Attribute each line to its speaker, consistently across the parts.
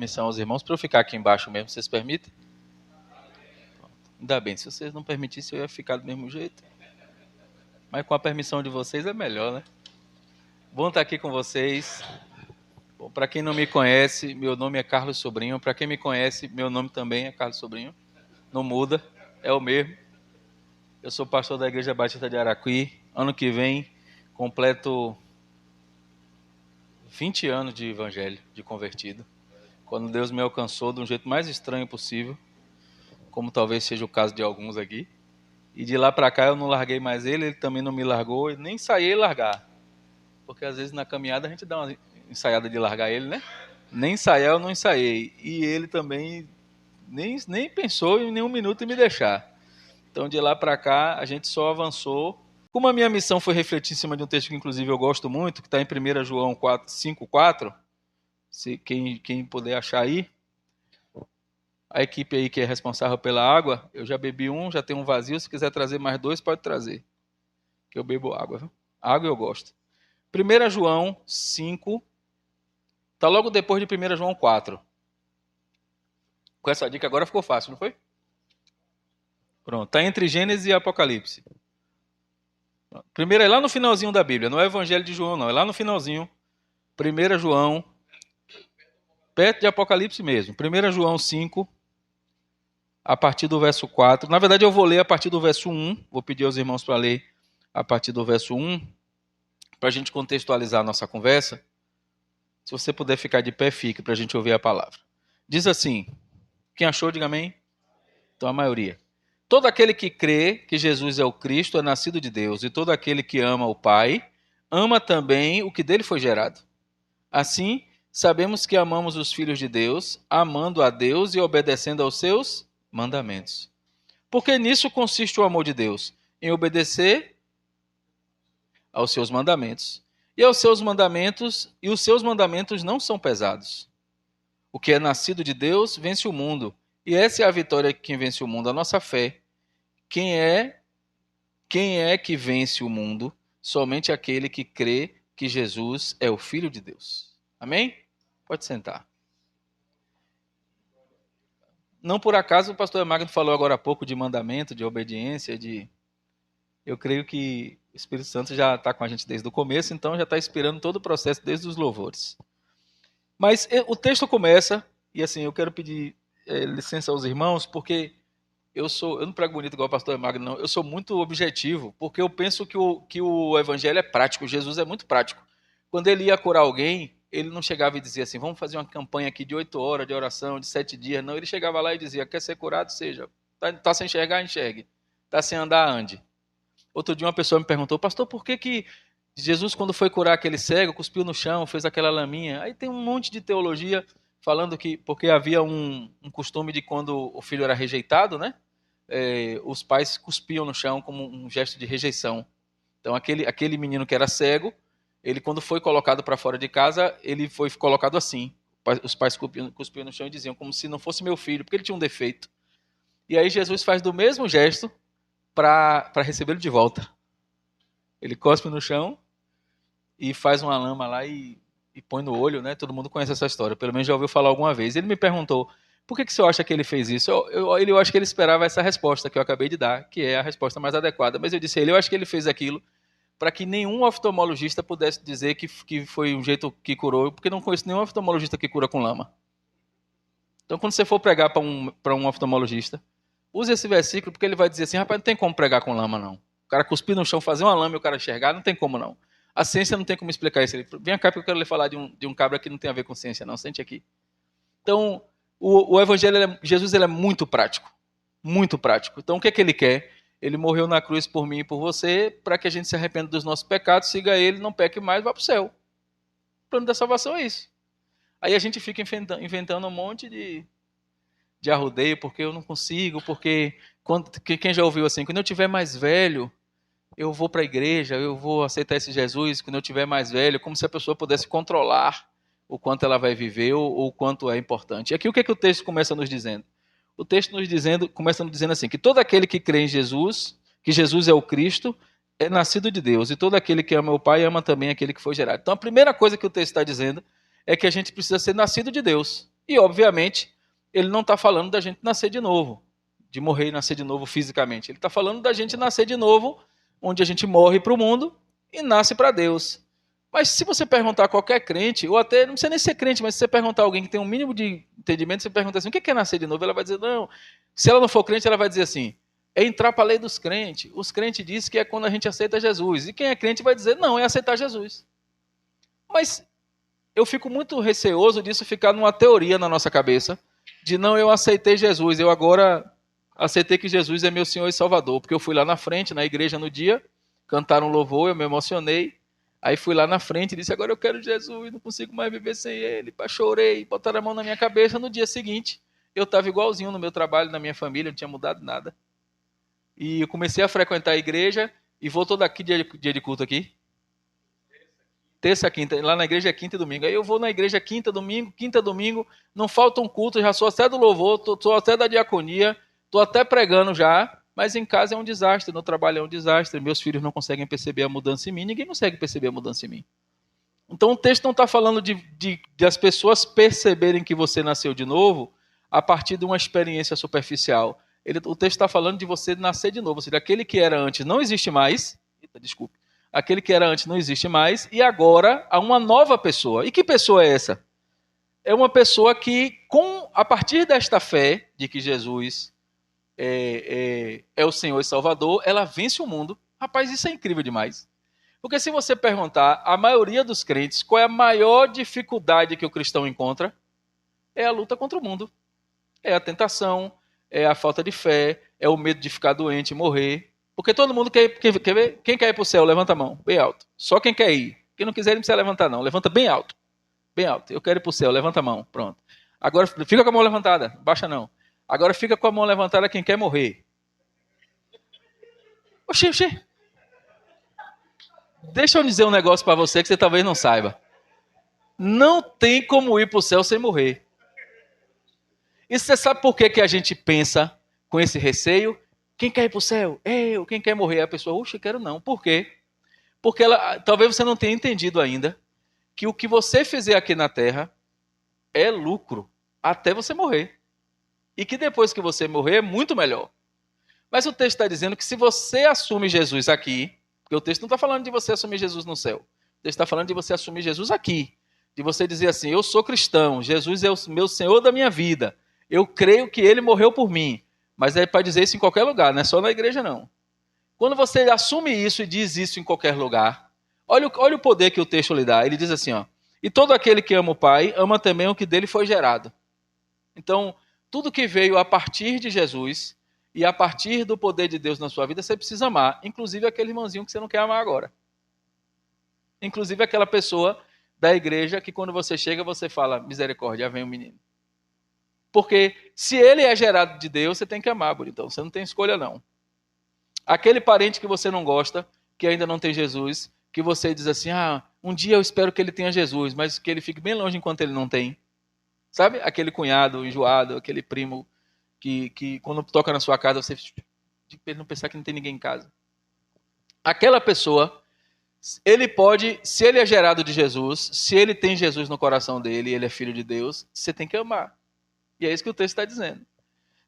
Speaker 1: Permissão aos irmãos para eu ficar aqui embaixo mesmo, vocês permitem? Ainda bem, se vocês não permitissem eu ia ficar do mesmo jeito. Mas com a permissão de vocês é melhor, né? Bom estar aqui com vocês. Para quem não me conhece, meu nome é Carlos Sobrinho. Para quem me conhece, meu nome também é Carlos Sobrinho. Não muda, é o mesmo. Eu sou pastor da Igreja Batista de Araquari. Ano que vem completo 20 anos de evangelho, de convertido. Quando Deus me alcançou de um jeito mais estranho possível, como talvez seja o caso de alguns aqui. E de lá para cá eu não larguei mais ele também não me largou, e nem ensaiei largar. Porque às vezes na caminhada a gente dá uma ensaiada de largar ele, né? Nem ensaiar eu não ensaiei. E ele também nem pensou em nenhum minuto em me deixar. Então de lá para cá a gente só avançou. Como a minha missão foi refletir em cima de um texto que inclusive eu gosto muito, que está em 1 João 5,4, se quem puder achar aí, a equipe aí que é responsável pela água, eu já bebi um, já tenho um vazio, se quiser trazer mais 2, pode trazer. Que eu bebo água, viu? Água eu gosto. 1 João 5, está logo depois de 1 João 4. Com essa dica agora ficou fácil, não foi? Pronto, está entre Gênesis e Apocalipse. Primeiro é lá no finalzinho da Bíblia, não é o Evangelho de João não, é lá no finalzinho. 1 João, perto de Apocalipse mesmo. 1 João 5, a partir do verso 4. Na verdade eu vou ler a partir do verso 1, vou pedir aos irmãos para ler a partir do verso 1, para a gente contextualizar a nossa conversa. Se você puder ficar de pé, fique, para a gente ouvir a palavra. Diz assim, quem achou, diga amém. Então a maioria. Todo aquele que crê que Jesus é o Cristo é nascido de Deus, e todo aquele que ama o Pai, ama também o que dele foi gerado. Assim, sabemos que amamos os filhos de Deus, amando a Deus e obedecendo aos seus mandamentos. Porque nisso consiste o amor de Deus, em obedecer aos seus mandamentos. E os seus mandamentos não são pesados. O que é nascido de Deus vence o mundo. E essa é a vitória de quem vence o mundo, a nossa fé. Quem é que vence o mundo? Somente aquele que crê que Jesus é o Filho de Deus. Amém? Pode sentar. Não por acaso o pastor Magno falou agora há pouco de mandamento, de obediência, Eu creio que o Espírito Santo já está com a gente desde o começo, então já está inspirando todo o processo desde os louvores. Mas o texto começa, e assim, eu quero pedir licença aos irmãos, porque eu não prego bonito igual o pastor Magno, não. Eu sou muito objetivo, porque eu penso que o evangelho é prático, Jesus é muito prático. Quando ele ia curar alguém, ele não chegava e dizia assim, vamos fazer uma campanha aqui de 8 horas de oração, de 7 dias. Não, ele chegava lá e dizia, quer ser curado? Seja. Está sem enxergar? Enxergue. Está sem andar? Ande. Outro dia uma pessoa me perguntou, pastor, por que Jesus, quando foi curar aquele cego, cuspiu no chão, fez aquela laminha? Aí tem um monte de teologia falando que, porque havia um costume de quando o filho era rejeitado, né? Os pais cuspiam no chão como um gesto de rejeição. Então aquele menino que era cego, ele quando foi colocado para fora de casa, ele foi colocado assim. Os pais cuspiam no chão e diziam como se não fosse meu filho, porque ele tinha um defeito. E aí Jesus faz do mesmo gesto para recebê-lo de volta. Ele cospe no chão e faz uma lama lá e põe no olho, né? Todo mundo conhece essa história, pelo menos já ouviu falar alguma vez. Ele me perguntou, por que você acha que ele fez isso? Eu acho que ele esperava essa resposta que eu acabei de dar, que é a resposta mais adequada. Mas eu disse a ele, eu acho que ele fez aquilo para que nenhum oftalmologista pudesse dizer que foi um jeito que curou, porque não conheço nenhum oftalmologista que cura com lama. Então, quando você for pregar para um oftalmologista, use esse versículo, porque ele vai dizer assim, rapaz, não tem como pregar com lama, não. O cara cuspir no chão, fazer uma lama e o cara enxergar, não tem como, não. A ciência não tem como explicar isso. Vem cá, porque eu quero lhe falar de um cabra que não tem a ver com ciência, não. Sente aqui. Então, o evangelho, Jesus, ele é muito prático. Muito prático. Então, o que é que ele quer? Ele morreu na cruz por mim e por você, para que a gente se arrependa dos nossos pecados, siga ele, não peque mais, vá para o céu. O plano da salvação é isso. Aí a gente fica inventando um monte de arrodeio, porque eu não consigo, porque quem já ouviu assim, quando eu tiver mais velho, eu vou para a igreja, eu vou aceitar esse Jesus, quando eu tiver mais velho, como se a pessoa pudesse controlar o quanto ela vai viver ou o quanto é importante. E aqui o que é que o texto começa nos dizendo? O texto começa nos dizendo assim, que todo aquele que crê em Jesus, que Jesus é o Cristo, é nascido de Deus, e todo aquele que ama o Pai ama também aquele que foi gerado. Então a primeira coisa que o texto está dizendo é que a gente precisa ser nascido de Deus. E, obviamente, ele não está falando da gente nascer de novo, de morrer e nascer de novo fisicamente. Ele está falando da gente nascer de novo, onde a gente morre para o mundo e nasce para Deus. Mas se você perguntar a qualquer crente, ou até, não precisa nem ser crente, mas se você perguntar a alguém que tem um mínimo de entendimento, você pergunta assim, o que é nascer de novo? Ela vai dizer, não. Se ela não for crente, ela vai dizer assim, é entrar para a lei dos crentes. Os crentes dizem que é quando a gente aceita Jesus. E quem é crente vai dizer, não, é aceitar Jesus. Mas eu fico muito receoso disso ficar numa teoria na nossa cabeça, de não, eu aceitei Jesus, eu agora aceitei que Jesus é meu Senhor e Salvador, porque eu fui lá na frente, na igreja no dia, cantaram um louvor, eu me emocionei, aí fui lá na frente e disse, agora eu quero Jesus, não consigo mais viver sem Ele, chorei, botaram a mão na minha cabeça, no dia seguinte, eu estava igualzinho no meu trabalho, na minha família, não tinha mudado nada, e eu comecei a frequentar a igreja, e vou todo aqui, dia de culto aqui, terça, quinta, lá na igreja é quinta e domingo. Aí eu vou na igreja quinta, domingo, não falta um culto, já sou até do louvor, sou até da diaconia, estou até pregando já, mas em casa é um desastre, no trabalho é um desastre, meus filhos não conseguem perceber a mudança em mim, ninguém consegue perceber a mudança em mim. Então o texto não está falando de as pessoas perceberem que você nasceu de novo a partir de uma experiência superficial. O texto está falando de você nascer de novo, ou seja, aquele que era antes não existe mais, desculpe, aquele que era antes não existe mais, e agora há uma nova pessoa. E que pessoa é essa? É uma pessoa que, a partir desta fé de que Jesus é o Senhor e Salvador, ela vence o mundo. Rapaz, isso é incrível demais. Porque se você perguntar, a maioria dos crentes, qual é a maior dificuldade que o cristão encontra? É a luta contra o mundo. É a tentação, é a falta de fé, é o medo de ficar doente e morrer. Porque todo mundo quer ver. Quem quer ir para o céu, levanta a mão, bem alto. Só quem quer ir. Quem não quiser, não precisa levantar, não. Levanta bem alto. Bem alto. Eu quero ir para o céu, levanta a mão. Pronto. Agora fica com a mão levantada, baixa não. Agora fica com a mão levantada quem quer morrer. Oxê. Deixa eu dizer um negócio para você que você talvez não saiba. Não tem como ir para o céu sem morrer. E você sabe por que a gente pensa com esse receio? Quem quer ir para o céu? Eu. Quem quer morrer? A pessoa, oxe, quero não. Por quê? Porque talvez você não tenha entendido ainda que o que você fizer aqui na Terra é lucro até você morrer. E que depois que você morrer é muito melhor. Mas o texto está dizendo que se você assume Jesus aqui, porque o texto não está falando de você assumir Jesus no céu. O texto está falando de você assumir Jesus aqui. De você dizer assim, eu sou cristão, Jesus é o meu Senhor da minha vida. Eu creio que Ele morreu por mim. Mas é para dizer isso em qualquer lugar, não é só na igreja não. Quando você assume isso e diz isso em qualquer lugar, olha o poder que o texto lhe dá. Ele diz assim, ó, e todo aquele que ama o Pai, ama também o que dele foi gerado. Então, tudo que veio a partir de Jesus e a partir do poder de Deus na sua vida, você precisa amar. Inclusive aquele irmãozinho que você não quer amar agora. Inclusive aquela pessoa da igreja que quando você chega, você fala, misericórdia, vem o menino. Porque se ele é gerado de Deus, você tem que amar, bonitão. Você não tem escolha, não. Aquele parente que você não gosta, que ainda não tem Jesus, que você diz assim, um dia eu espero que ele tenha Jesus, mas que ele fique bem longe enquanto ele não tem. Sabe? Aquele cunhado enjoado, aquele primo que quando toca na sua casa, você não pensar que não tem ninguém em casa. Aquela pessoa, ele pode, se ele é gerado de Jesus, se ele tem Jesus no coração dele, ele é filho de Deus, você tem que amar. E é isso que o texto está dizendo.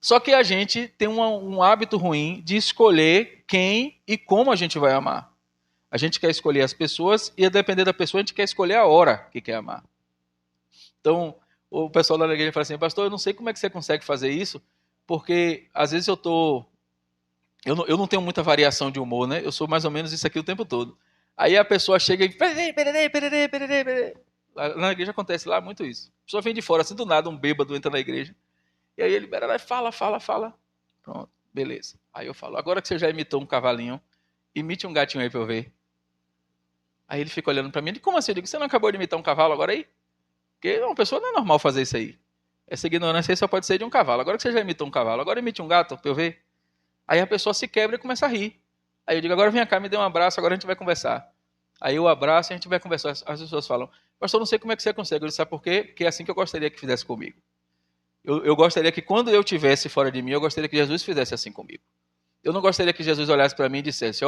Speaker 1: Só que a gente tem um hábito ruim de escolher quem e como a gente vai amar. A gente quer escolher as pessoas e, a depender da pessoa, a gente quer escolher a hora que quer amar. Então, o pessoal da igreja fala assim, pastor, eu não sei como é que você consegue fazer isso, porque às vezes eu não tenho muita variação de humor, né? Eu sou mais ou menos isso aqui o tempo todo. Aí a pessoa chega e... Pererê. Na igreja acontece lá muito isso. A pessoa vem de fora, assim do nada, um bêbado entra na igreja. E aí ele fala. Pronto, beleza. Aí eu falo, agora que você já imitou um cavalinho, imite um gatinho aí pra eu ver. Aí ele fica olhando pra mim, como assim? Eu digo, você não acabou de imitar um cavalo agora aí? Porque uma pessoa não é normal fazer isso aí. Essa ignorância aí só pode ser de um cavalo. Agora que você já imitou um cavalo, agora imite um gato pra eu ver. Aí a pessoa se quebra e começa a rir. Aí eu digo, agora vem cá, me dê um abraço, agora a gente vai conversar. Aí eu abraço e a gente vai conversar. As pessoas falam, pastor, não sei como é que você consegue. Eu disse, sabe por quê? Porque é assim que eu gostaria que fizesse comigo. Eu gostaria que quando eu estivesse fora de mim, eu gostaria que Jesus fizesse assim comigo. Eu não gostaria que Jesus olhasse para mim e dissesse,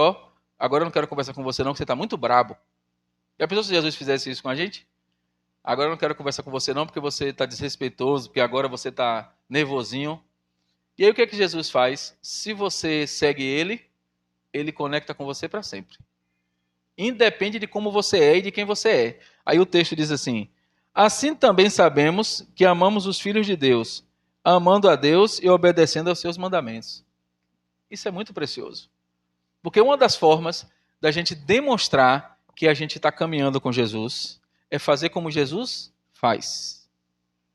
Speaker 1: agora eu não quero conversar com você não, que você está muito brabo. Já pensou se Jesus fizesse isso com a gente? Agora eu não quero conversar com você não, porque você está desrespeitoso, porque agora você está nervosinho. E aí o que é que Jesus faz? Se você segue ele conecta com você para sempre. Independe de como você é e de quem você é. Aí o texto diz assim: assim também sabemos que amamos os filhos de Deus, amando a Deus e obedecendo aos seus mandamentos. Isso é muito precioso. Porque uma das formas da gente demonstrar que a gente está caminhando com Jesus é fazer como Jesus faz.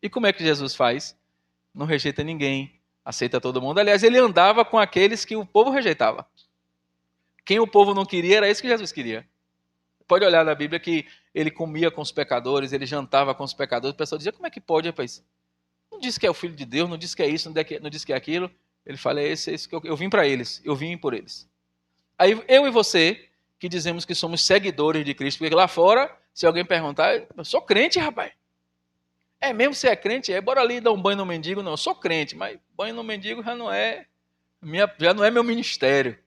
Speaker 1: E como é que Jesus faz? Não rejeita ninguém, aceita todo mundo. Aliás, ele andava com aqueles que o povo rejeitava. Quem o povo não queria era isso que Jesus queria. Pode olhar na Bíblia que ele comia com os pecadores, ele jantava com os pecadores. O pessoal dizia, como é que pode, rapaz? Não diz que é o filho de Deus, não diz que é isso, não diz que é aquilo. Ele fala, é esse que eu vim para eles, eu vim por eles. Aí eu e você, que dizemos que somos seguidores de Cristo, porque lá fora, se alguém perguntar, eu sou crente, rapaz. É mesmo se é crente? É, bora ali dar um banho no mendigo. Não, eu sou crente, mas banho no mendigo já não é meu ministério.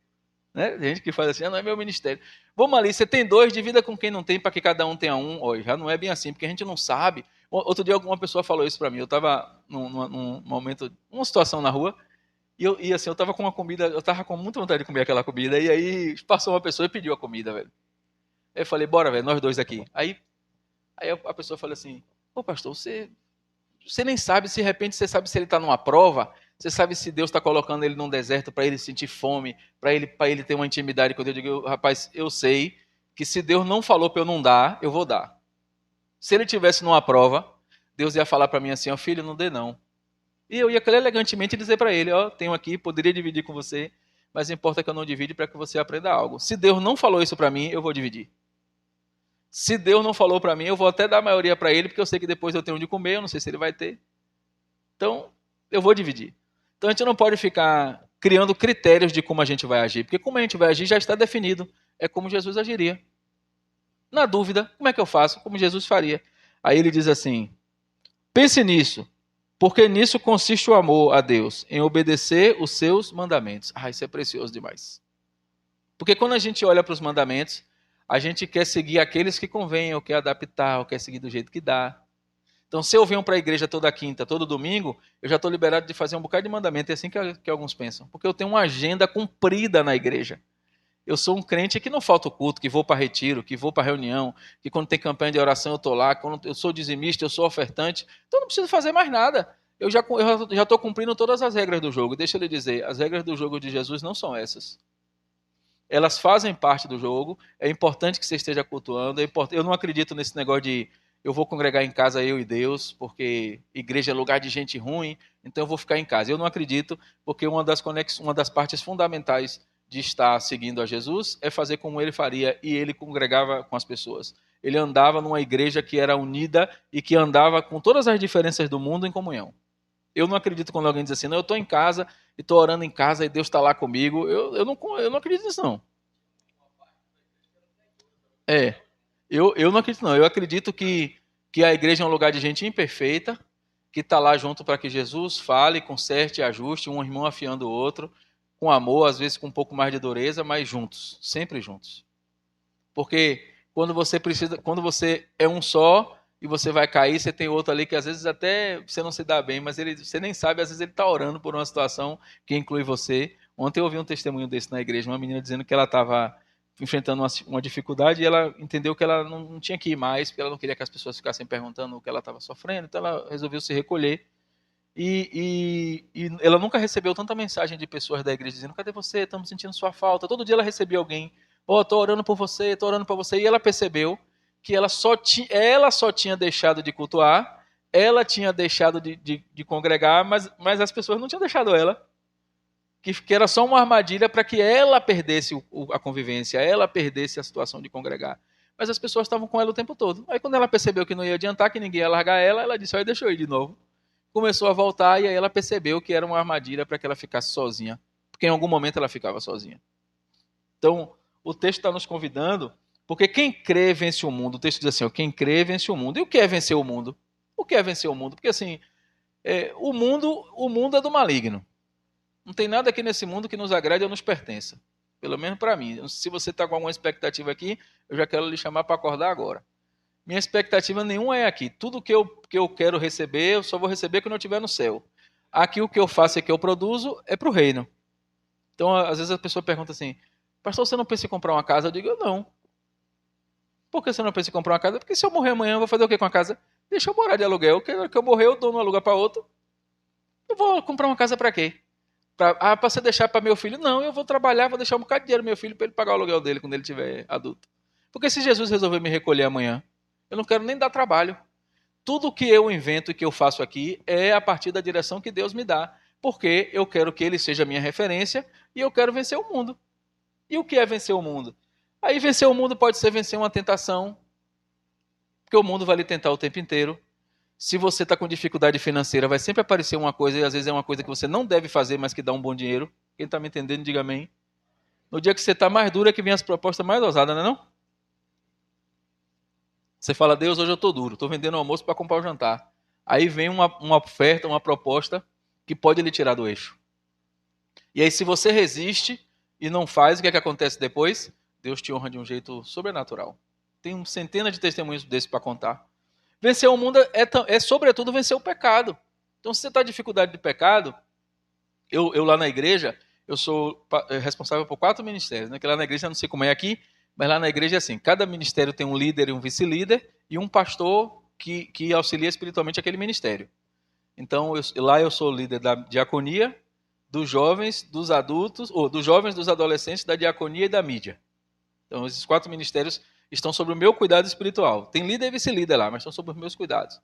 Speaker 1: Né? Tem gente que faz assim, não é meu ministério. Vamos ali, você tem dois, divida com quem não tem, para que cada um tenha um. Olha, já não é bem assim, porque a gente não sabe. Outro dia alguma pessoa falou isso para mim. Eu estava num momento, numa situação na rua, e assim, eu estava com uma comida, eu estava com muita vontade de comer aquela comida, e aí passou uma pessoa e pediu a comida, velho. Eu falei, bora, velho, nós dois aqui. Aí a pessoa falou assim, ô pastor, você nem sabe, se de repente você sabe se ele está numa prova, você sabe se Deus está colocando ele num deserto para ele sentir fome, para ele ter uma intimidade com Deus. Eu digo, rapaz, eu sei que se Deus não falou para eu não dar, eu vou dar. Se ele tivesse numa prova, Deus ia falar para mim assim, ó, filho, não dê não. E eu ia elegantemente dizer para ele, ó, tenho aqui, poderia dividir com você, mas importa que eu não divide para que você aprenda algo. Se Deus não falou isso para mim, eu vou dividir. Se Deus não falou para mim, eu vou até dar a maioria para ele, porque eu sei que depois eu tenho de comer, eu não sei se ele vai ter. Então, eu vou dividir. Então, a gente não pode ficar criando critérios de como a gente vai agir, porque como a gente vai agir já está definido. É como Jesus agiria. Na dúvida, como é que eu faço? Como Jesus faria. Aí ele diz assim, pense nisso, porque nisso consiste o amor a Deus, em obedecer os seus mandamentos. Ah, isso é precioso demais. Porque quando a gente olha para os mandamentos, a gente quer seguir aqueles que convêm, ou quer adaptar, ou quer seguir do jeito que dá. Então, se eu venho para a igreja toda quinta, todo domingo, eu já estou liberado de fazer um bocado de mandamento. É assim que alguns pensam. Porque eu tenho uma agenda cumprida na igreja. Eu sou um crente que não falta o culto, que vou para retiro, que vou para reunião, que quando tem campanha de oração eu estou lá, quando eu sou dizimista, eu sou ofertante. Então, não preciso fazer mais nada. Eu já estou cumprindo todas as regras do jogo. Deixa eu lhe dizer, as regras do jogo de Jesus não são essas. Elas fazem parte do jogo, é importante que você esteja cultuando, eu não acredito nesse negócio de eu vou congregar em casa eu e Deus, porque igreja é lugar de gente ruim, então eu vou ficar em casa. Eu não acredito, porque uma das partes fundamentais de estar seguindo a Jesus é fazer como ele faria, e ele congregava com as pessoas. Ele andava numa igreja que era unida e que andava com todas as diferenças do mundo em comunhão. Eu não acredito quando alguém diz assim, não, eu estou em casa e estou orando em casa e Deus está lá comigo. Eu não acredito nisso, não. É, eu não acredito, não. Eu acredito que a igreja é um lugar de gente imperfeita, que está lá junto para que Jesus fale, conserte e ajuste, um irmão afiando o outro, com amor, às vezes com um pouco mais de dureza, mas juntos, sempre juntos. Porque quando você é um só e você vai cair, você tem outro ali que às vezes até você não se dá bem, mas você nem sabe, às vezes ele está orando por uma situação que inclui você. Ontem eu ouvi um testemunho desse na igreja, uma menina dizendo que ela estava enfrentando uma dificuldade e ela entendeu que ela não tinha que ir mais, porque ela não queria que as pessoas ficassem perguntando o que ela estava sofrendo, então ela resolveu se recolher. E ela nunca recebeu tanta mensagem de pessoas da igreja dizendo, cadê você? Estamos sentindo sua falta. Todo dia ela recebia alguém, estou orando por você, estou orando por você. E ela percebeu que ela só tinha deixado de cultuar, ela tinha deixado de congregar, mas as pessoas não tinham deixado ela. Que era só uma armadilha para que ela perdesse a convivência, ela perdesse a situação de congregar. Mas as pessoas estavam com ela o tempo todo. Aí quando ela percebeu que não ia adiantar, que ninguém ia largar ela, ela disse, olha, deixa eu ir de novo. Começou a voltar e aí ela percebeu que era uma armadilha para que ela ficasse sozinha. Porque em algum momento ela ficava sozinha. Então, o texto está nos convidando, porque quem crê vence o mundo. O texto diz assim, ó, quem crê vence o mundo. E o que é vencer o mundo? O que é vencer o mundo? Porque assim, o mundo é do maligno. Não tem nada aqui nesse mundo que nos agrade ou nos pertença. Pelo menos para mim. Se você está com alguma expectativa aqui, eu já quero lhe chamar para acordar agora. Minha expectativa nenhuma é aqui. Tudo que eu quero receber, eu só vou receber quando eu estiver no céu. Aqui o que eu faço e que eu produzo é para o reino. Então, às vezes a pessoa pergunta assim, pastor, você não pensa em comprar uma casa? Eu digo, não. Por que você não pensa em comprar uma casa? Porque se eu morrer amanhã, eu vou fazer o que com a casa? Deixa eu morar de aluguel. Que eu morrer, eu dou um aluguel para outro. Eu vou comprar uma casa para quê? Para você deixar para meu filho? Não, eu vou trabalhar, vou deixar um bocado de dinheiro pro meu filho para ele pagar o aluguel dele quando ele tiver adulto. Porque se Jesus resolver me recolher amanhã, eu não quero nem dar trabalho. Tudo que eu invento e que eu faço aqui é a partir da direção que Deus me dá. Porque eu quero que ele seja a minha referência e eu quero vencer o mundo. E o que é vencer o mundo? Aí vencer o mundo pode ser vencer uma tentação, porque o mundo vai lhe tentar o tempo inteiro. Se você está com dificuldade financeira, vai sempre aparecer uma coisa, e às vezes é uma coisa que você não deve fazer, mas que dá um bom dinheiro. Quem está me entendendo, diga amém. No dia que você está mais duro é que vem as propostas mais ousadas, não é não? Você fala, Deus, hoje eu estou duro, estou vendendo o almoço para comprar o jantar. Aí vem uma oferta, uma proposta que pode lhe tirar do eixo. E aí se você resiste e não faz, o que é que acontece depois? Deus te honra de um jeito sobrenatural. Tem centenas de testemunhos desses para contar. Vencer o mundo é sobretudo vencer o pecado. Então, se você está em dificuldade de pecado, eu lá na igreja, eu sou responsável por 4 ministérios, né? Que lá na igreja, eu não sei como é aqui, mas lá na igreja é assim, cada ministério tem um líder e um vice-líder e um pastor que auxilia espiritualmente aquele ministério. Então, lá eu sou líder da diaconia, dos jovens, dos adultos, ou dos jovens, dos adolescentes, da diaconia e da mídia. Então, esses 4 ministérios estão sob o meu cuidado espiritual. Tem líder e vice-líder lá, mas estão sob os meus cuidados.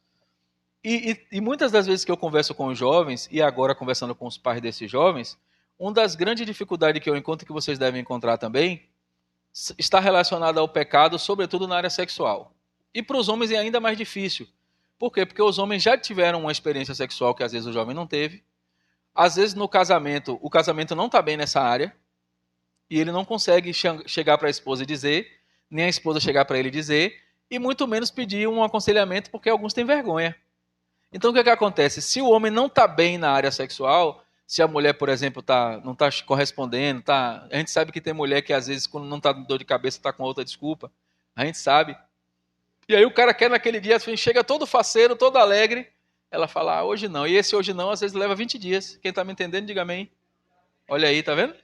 Speaker 1: E muitas das vezes que eu converso com os jovens, e agora conversando com os pais desses jovens, uma das grandes dificuldades que eu encontro, que vocês devem encontrar também, está relacionada ao pecado, sobretudo na área sexual. E para os homens é ainda mais difícil. Por quê? Porque os homens já tiveram uma experiência sexual que às vezes o jovem não teve. Às vezes no casamento, o casamento não está bem nessa área, e ele não consegue chegar para a esposa e dizer, nem a esposa chegar para ele e dizer, e muito menos pedir um aconselhamento, porque alguns têm vergonha. Então o que acontece? Se o homem não está bem na área sexual, se a mulher, por exemplo, não está correspondendo, a gente sabe que tem mulher que às vezes, quando não está com dor de cabeça, está com outra desculpa, a gente sabe. E aí o cara quer naquele dia, chega todo faceiro, todo alegre, ela fala, hoje não. E esse hoje não, às vezes leva 20 dias. Quem está me entendendo, diga amém. Olha aí, tá vendo?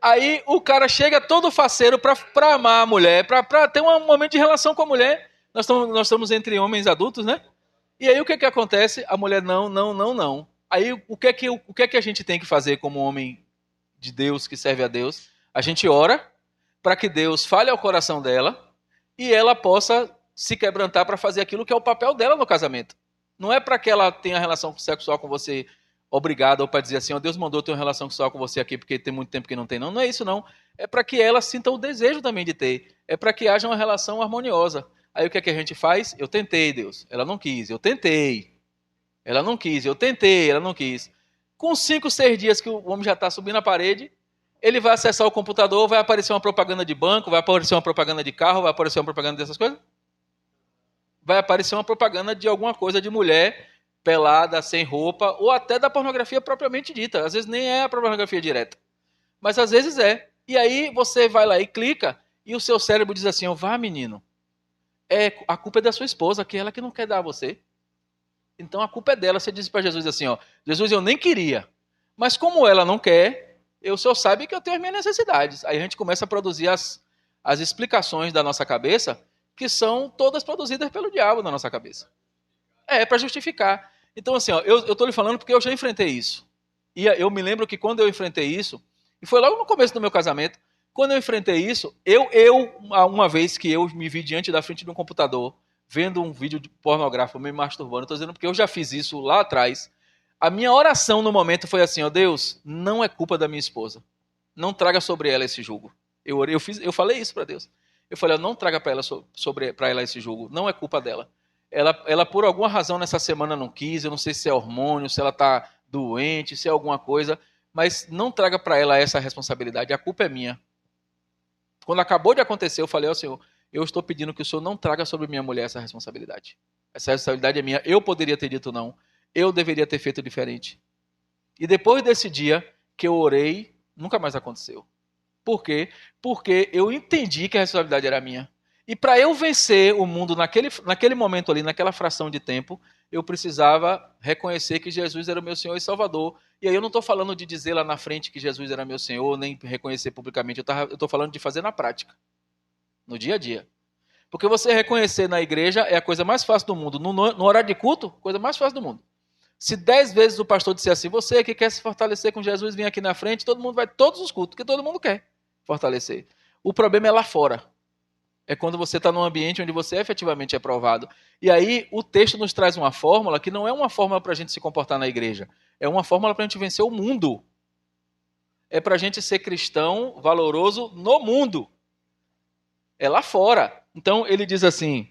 Speaker 1: Aí o cara chega todo faceiro para amar a mulher, para ter um momento de relação com a mulher. Nós estamos entre homens adultos, né? E aí o que acontece? A mulher não, não, não, não. Aí o que é que a gente tem que fazer como homem de Deus que serve a Deus? A gente ora para que Deus fale ao coração dela e ela possa se quebrantar para fazer aquilo que é o papel dela no casamento. Não é para que ela tenha relação sexual com você obrigada ou para dizer assim, Deus mandou ter uma relação sexual com você aqui porque tem muito tempo que não tem. Não, não é isso não. É para que ela sinta o desejo também de ter. É para que haja uma relação harmoniosa. Aí o que é que a gente faz? Eu tentei, Deus. Ela não quis. Eu tentei. Ela não quis. Eu tentei. Ela não quis. Com 5, 6 dias que o homem já está subindo a parede, ele vai acessar o computador, vai aparecer uma propaganda de banco, vai aparecer uma propaganda de carro, vai aparecer uma propaganda dessas coisas? Vai aparecer uma propaganda de alguma coisa de mulher pelada, sem roupa, ou até da pornografia propriamente dita. Às vezes nem é a pornografia direta, mas às vezes é. E aí você vai lá e clica, e o seu cérebro diz assim, vá menino, a culpa é da sua esposa, que é ela que não quer dar a você. Então a culpa é dela. Você diz para Jesus assim, Jesus, eu nem queria, mas como ela não quer, o Senhor sabe que eu tenho as minhas necessidades. Aí a gente começa a produzir as explicações da nossa cabeça, que são todas produzidas pelo diabo na nossa cabeça. É para justificar. Então assim, eu estou lhe falando porque eu já enfrentei isso. E eu me lembro que quando eu enfrentei isso, e foi logo no começo do meu casamento, quando eu enfrentei isso, uma vez que eu me vi diante da frente de um computador, vendo um vídeo pornográfico me masturbando, estou dizendo porque eu já fiz isso lá atrás, a minha oração no momento foi assim, Deus, não é culpa da minha esposa, não traga sobre ela esse jugo. Eu falei isso para Deus. Eu falei, não traga para ela esse jugo, não é culpa dela. Ela por alguma razão nessa semana não quis, eu não sei se é hormônio, se ela está doente, se é alguma coisa, mas não traga para ela essa responsabilidade, a culpa é minha. Quando acabou de acontecer, eu falei ao Senhor, eu estou pedindo que o Senhor não traga sobre minha mulher essa responsabilidade. Essa responsabilidade é minha. Eu poderia ter dito não. Eu deveria ter feito diferente. E depois desse dia que eu orei, nunca mais aconteceu. Por quê? Porque eu entendi que a responsabilidade era minha. E para eu vencer o mundo naquele momento ali, naquela fração de tempo, eu precisava reconhecer que Jesus era o meu Senhor e Salvador. E aí eu não estou falando de dizer lá na frente que Jesus era meu Senhor, nem reconhecer publicamente. Eu estou falando de fazer na prática, no dia a dia. Porque você reconhecer na igreja é a coisa mais fácil do mundo. No horário de culto, coisa mais fácil do mundo. Se 10 vezes o pastor disser assim, você que quer se fortalecer com Jesus, vem aqui na frente, todo mundo vai, todos os cultos, porque todo mundo quer fortalecer. O problema é lá fora. É quando você está num ambiente onde você efetivamente é provado. E aí o texto nos traz uma fórmula que não é uma fórmula para a gente se comportar na igreja. É uma fórmula para a gente vencer o mundo. É para a gente ser cristão valoroso no mundo. É lá fora. Então ele diz assim,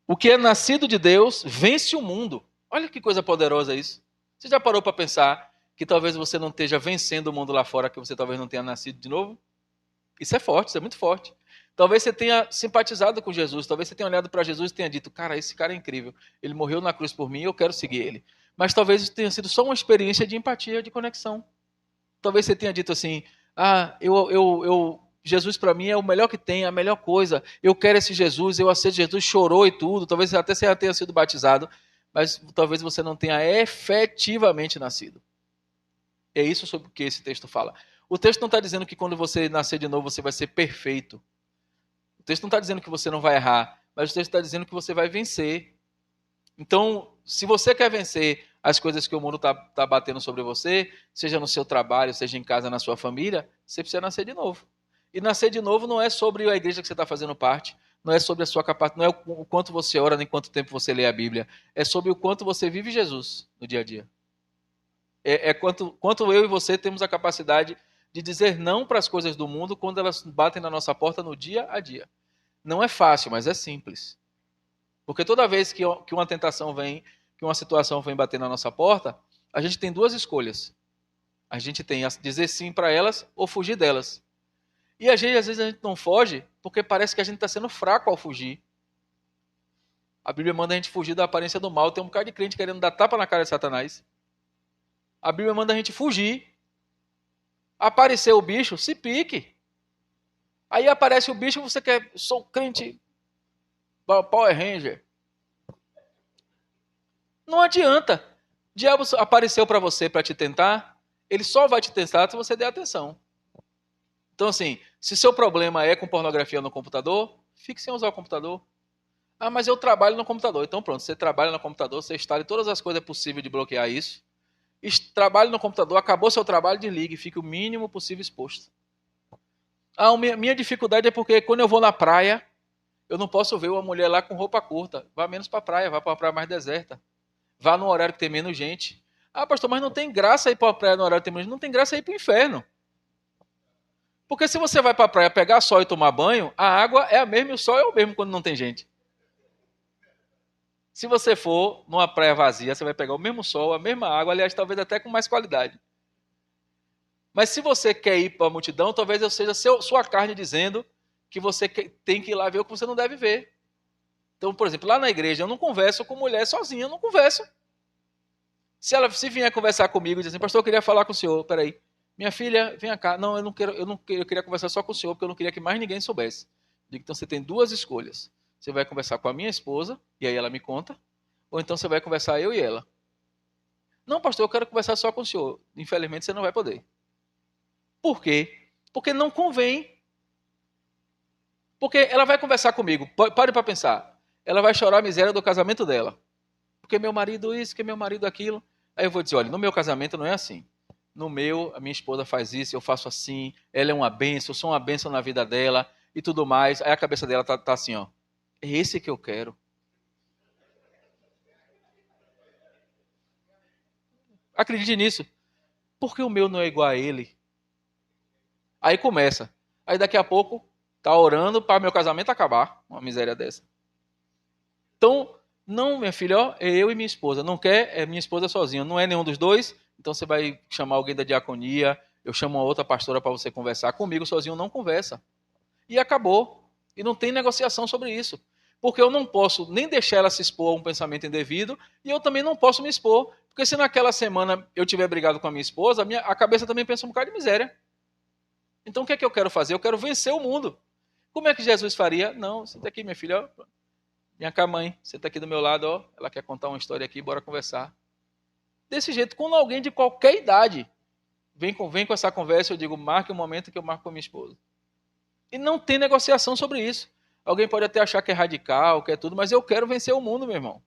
Speaker 1: o que é nascido de Deus vence o mundo. Olha que coisa poderosa isso. Você já parou para pensar que talvez você não esteja vencendo o mundo lá fora, que você talvez não tenha nascido de novo? Isso é forte, isso é muito forte. Talvez você tenha simpatizado com Jesus, talvez você tenha olhado para Jesus e tenha dito, cara, esse cara é incrível, ele morreu na cruz por mim, eu quero seguir ele. Mas talvez isso tenha sido só uma experiência de empatia, de conexão. Talvez você tenha dito assim, Jesus para mim é o melhor que tem, a melhor coisa, eu quero esse Jesus, eu aceito Jesus, chorou e tudo, talvez até você já tenha sido batizado, mas talvez você não tenha efetivamente nascido. É isso sobre o que esse texto fala. O texto não está dizendo que quando você nascer de novo você vai ser perfeito. O texto não está dizendo que você não vai errar, mas o texto está dizendo que você vai vencer. Então, se você quer vencer as coisas que o mundo está batendo sobre você, seja no seu trabalho, seja em casa, na sua família, você precisa nascer de novo. E nascer de novo não é sobre a igreja que você está fazendo parte, não é sobre a sua capacidade, não é o quanto você ora, nem quanto tempo você lê a Bíblia, é sobre o quanto você vive Jesus no dia a dia. Quanto eu e você temos a capacidade de dizer não para as coisas do mundo quando elas batem na nossa porta no dia a dia. Não é fácil, mas é simples. Porque toda vez que uma tentação vem, que uma situação vem bater na nossa porta, a gente tem duas escolhas. A gente tem a dizer sim para elas ou fugir delas. E às vezes a gente não foge porque parece que a gente está sendo fraco ao fugir. A Bíblia manda a gente fugir da aparência do mal. Tem um bocado de crente querendo dar tapa na cara de Satanás. A Bíblia manda a gente fugir. Apareceu o bicho, se pique. Aí aparece o bicho e você quer, sou crente, Power Ranger. Não adianta. O diabo apareceu para você para te tentar, ele só vai te tentar se você der atenção. Então assim, se seu problema é com pornografia no computador, fique sem usar o computador. Ah, mas eu trabalho no computador. Então pronto, você trabalha no computador, você instala todas as coisas possíveis de bloquear isso. Trabalhe no computador, acabou seu trabalho, desligue, fique o mínimo possível exposto. Minha dificuldade é porque quando eu vou na praia, eu não posso ver uma mulher lá com roupa curta. Vá menos para a praia, vá para uma praia mais deserta. Vá no horário que tem menos gente. Ah, pastor, mas não tem graça ir para a praia no horário que tem menos gente. Não tem graça ir para o inferno. Porque se você vai para a praia pegar sol e tomar banho, a água é a mesma e o sol é o mesmo quando não tem gente. Se você for numa praia vazia, você vai pegar o mesmo sol, a mesma água, aliás, talvez até com mais qualidade. Mas se você quer ir para a multidão, talvez eu seja sua carne dizendo que você tem que ir lá ver o que você não deve ver. Então, por exemplo, lá na igreja, eu não converso com mulher sozinha, eu não converso. Se vier conversar comigo e dizer assim, pastor, eu queria falar com o senhor, peraí. Minha filha, vem cá. Não, eu queria conversar só com o senhor, porque eu não queria que mais ninguém soubesse. Digo, então você tem duas escolhas. Você vai conversar com a minha esposa, e aí ela me conta, ou então você vai conversar eu e ela. Não, pastor, eu quero conversar só com o senhor. Infelizmente, você não vai poder. Por quê? Porque não convém. Porque ela vai conversar comigo, pare para pensar. Ela vai chorar a miséria do casamento dela. Porque meu marido isso, que meu marido aquilo. Aí eu vou dizer, olha, no meu casamento não é assim. No meu, a minha esposa faz isso, eu faço assim, ela é uma bênção, eu sou uma bênção na vida dela e tudo mais. Aí a cabeça dela tá assim, ó. É esse que eu quero. Acredite nisso. Porque o meu não é igual a ele. Aí começa. Aí daqui a pouco, tá orando para meu casamento acabar. Uma miséria dessa. Então, não, minha filha, ó, é eu e minha esposa. Não quer, é minha esposa sozinha. Não é nenhum dos dois, então você vai chamar alguém da diaconia, eu chamo uma outra pastora para você conversar. Comigo sozinho não conversa. E acabou. E não tem negociação sobre isso. Porque eu não posso nem deixar ela se expor a um pensamento indevido e eu também não posso me expor. Porque se naquela semana eu tiver brigado com a minha esposa, a cabeça também pensa um bocado de miséria. Então o que é que eu quero fazer? Eu quero vencer o mundo. Como é que Jesus faria? Não, senta aqui, minha filha, ó. Minha cá, mãe, senta aqui do meu lado, ó. Ela quer contar uma história aqui, bora conversar. Desse jeito, quando alguém de qualquer idade vem com essa conversa, eu digo, marque o momento que eu marco com a minha esposa. E não tem negociação sobre isso. Alguém pode até achar que é radical, que é tudo, mas eu quero vencer o mundo, meu irmão.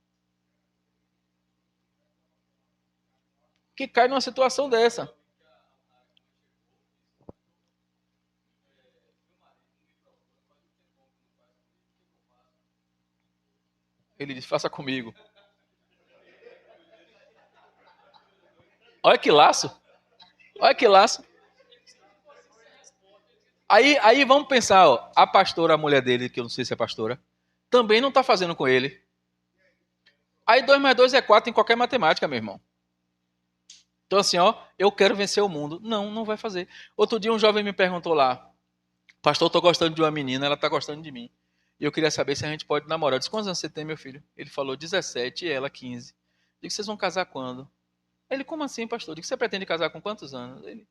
Speaker 1: Que cai numa situação dessa. Ele diz, faça comigo. Olha que laço. Olha que laço. Aí vamos pensar, ó, a pastora, a mulher dele, que eu não sei se é pastora, também não está fazendo com ele. Aí 2 mais 2 é 4 em qualquer matemática, meu irmão. Então assim, ó, eu quero vencer o mundo. Não, não vai fazer. Outro dia um jovem me perguntou lá, pastor, eu tô gostando de uma menina, ela tá gostando de mim. E eu queria saber se a gente pode namorar. Eu disse, quantos anos você tem, meu filho? Ele falou 17 e ela 15. Eu disse, vocês vão casar quando? Ele, como assim, pastor? Eu disse, você pretende casar com quantos anos? Ele,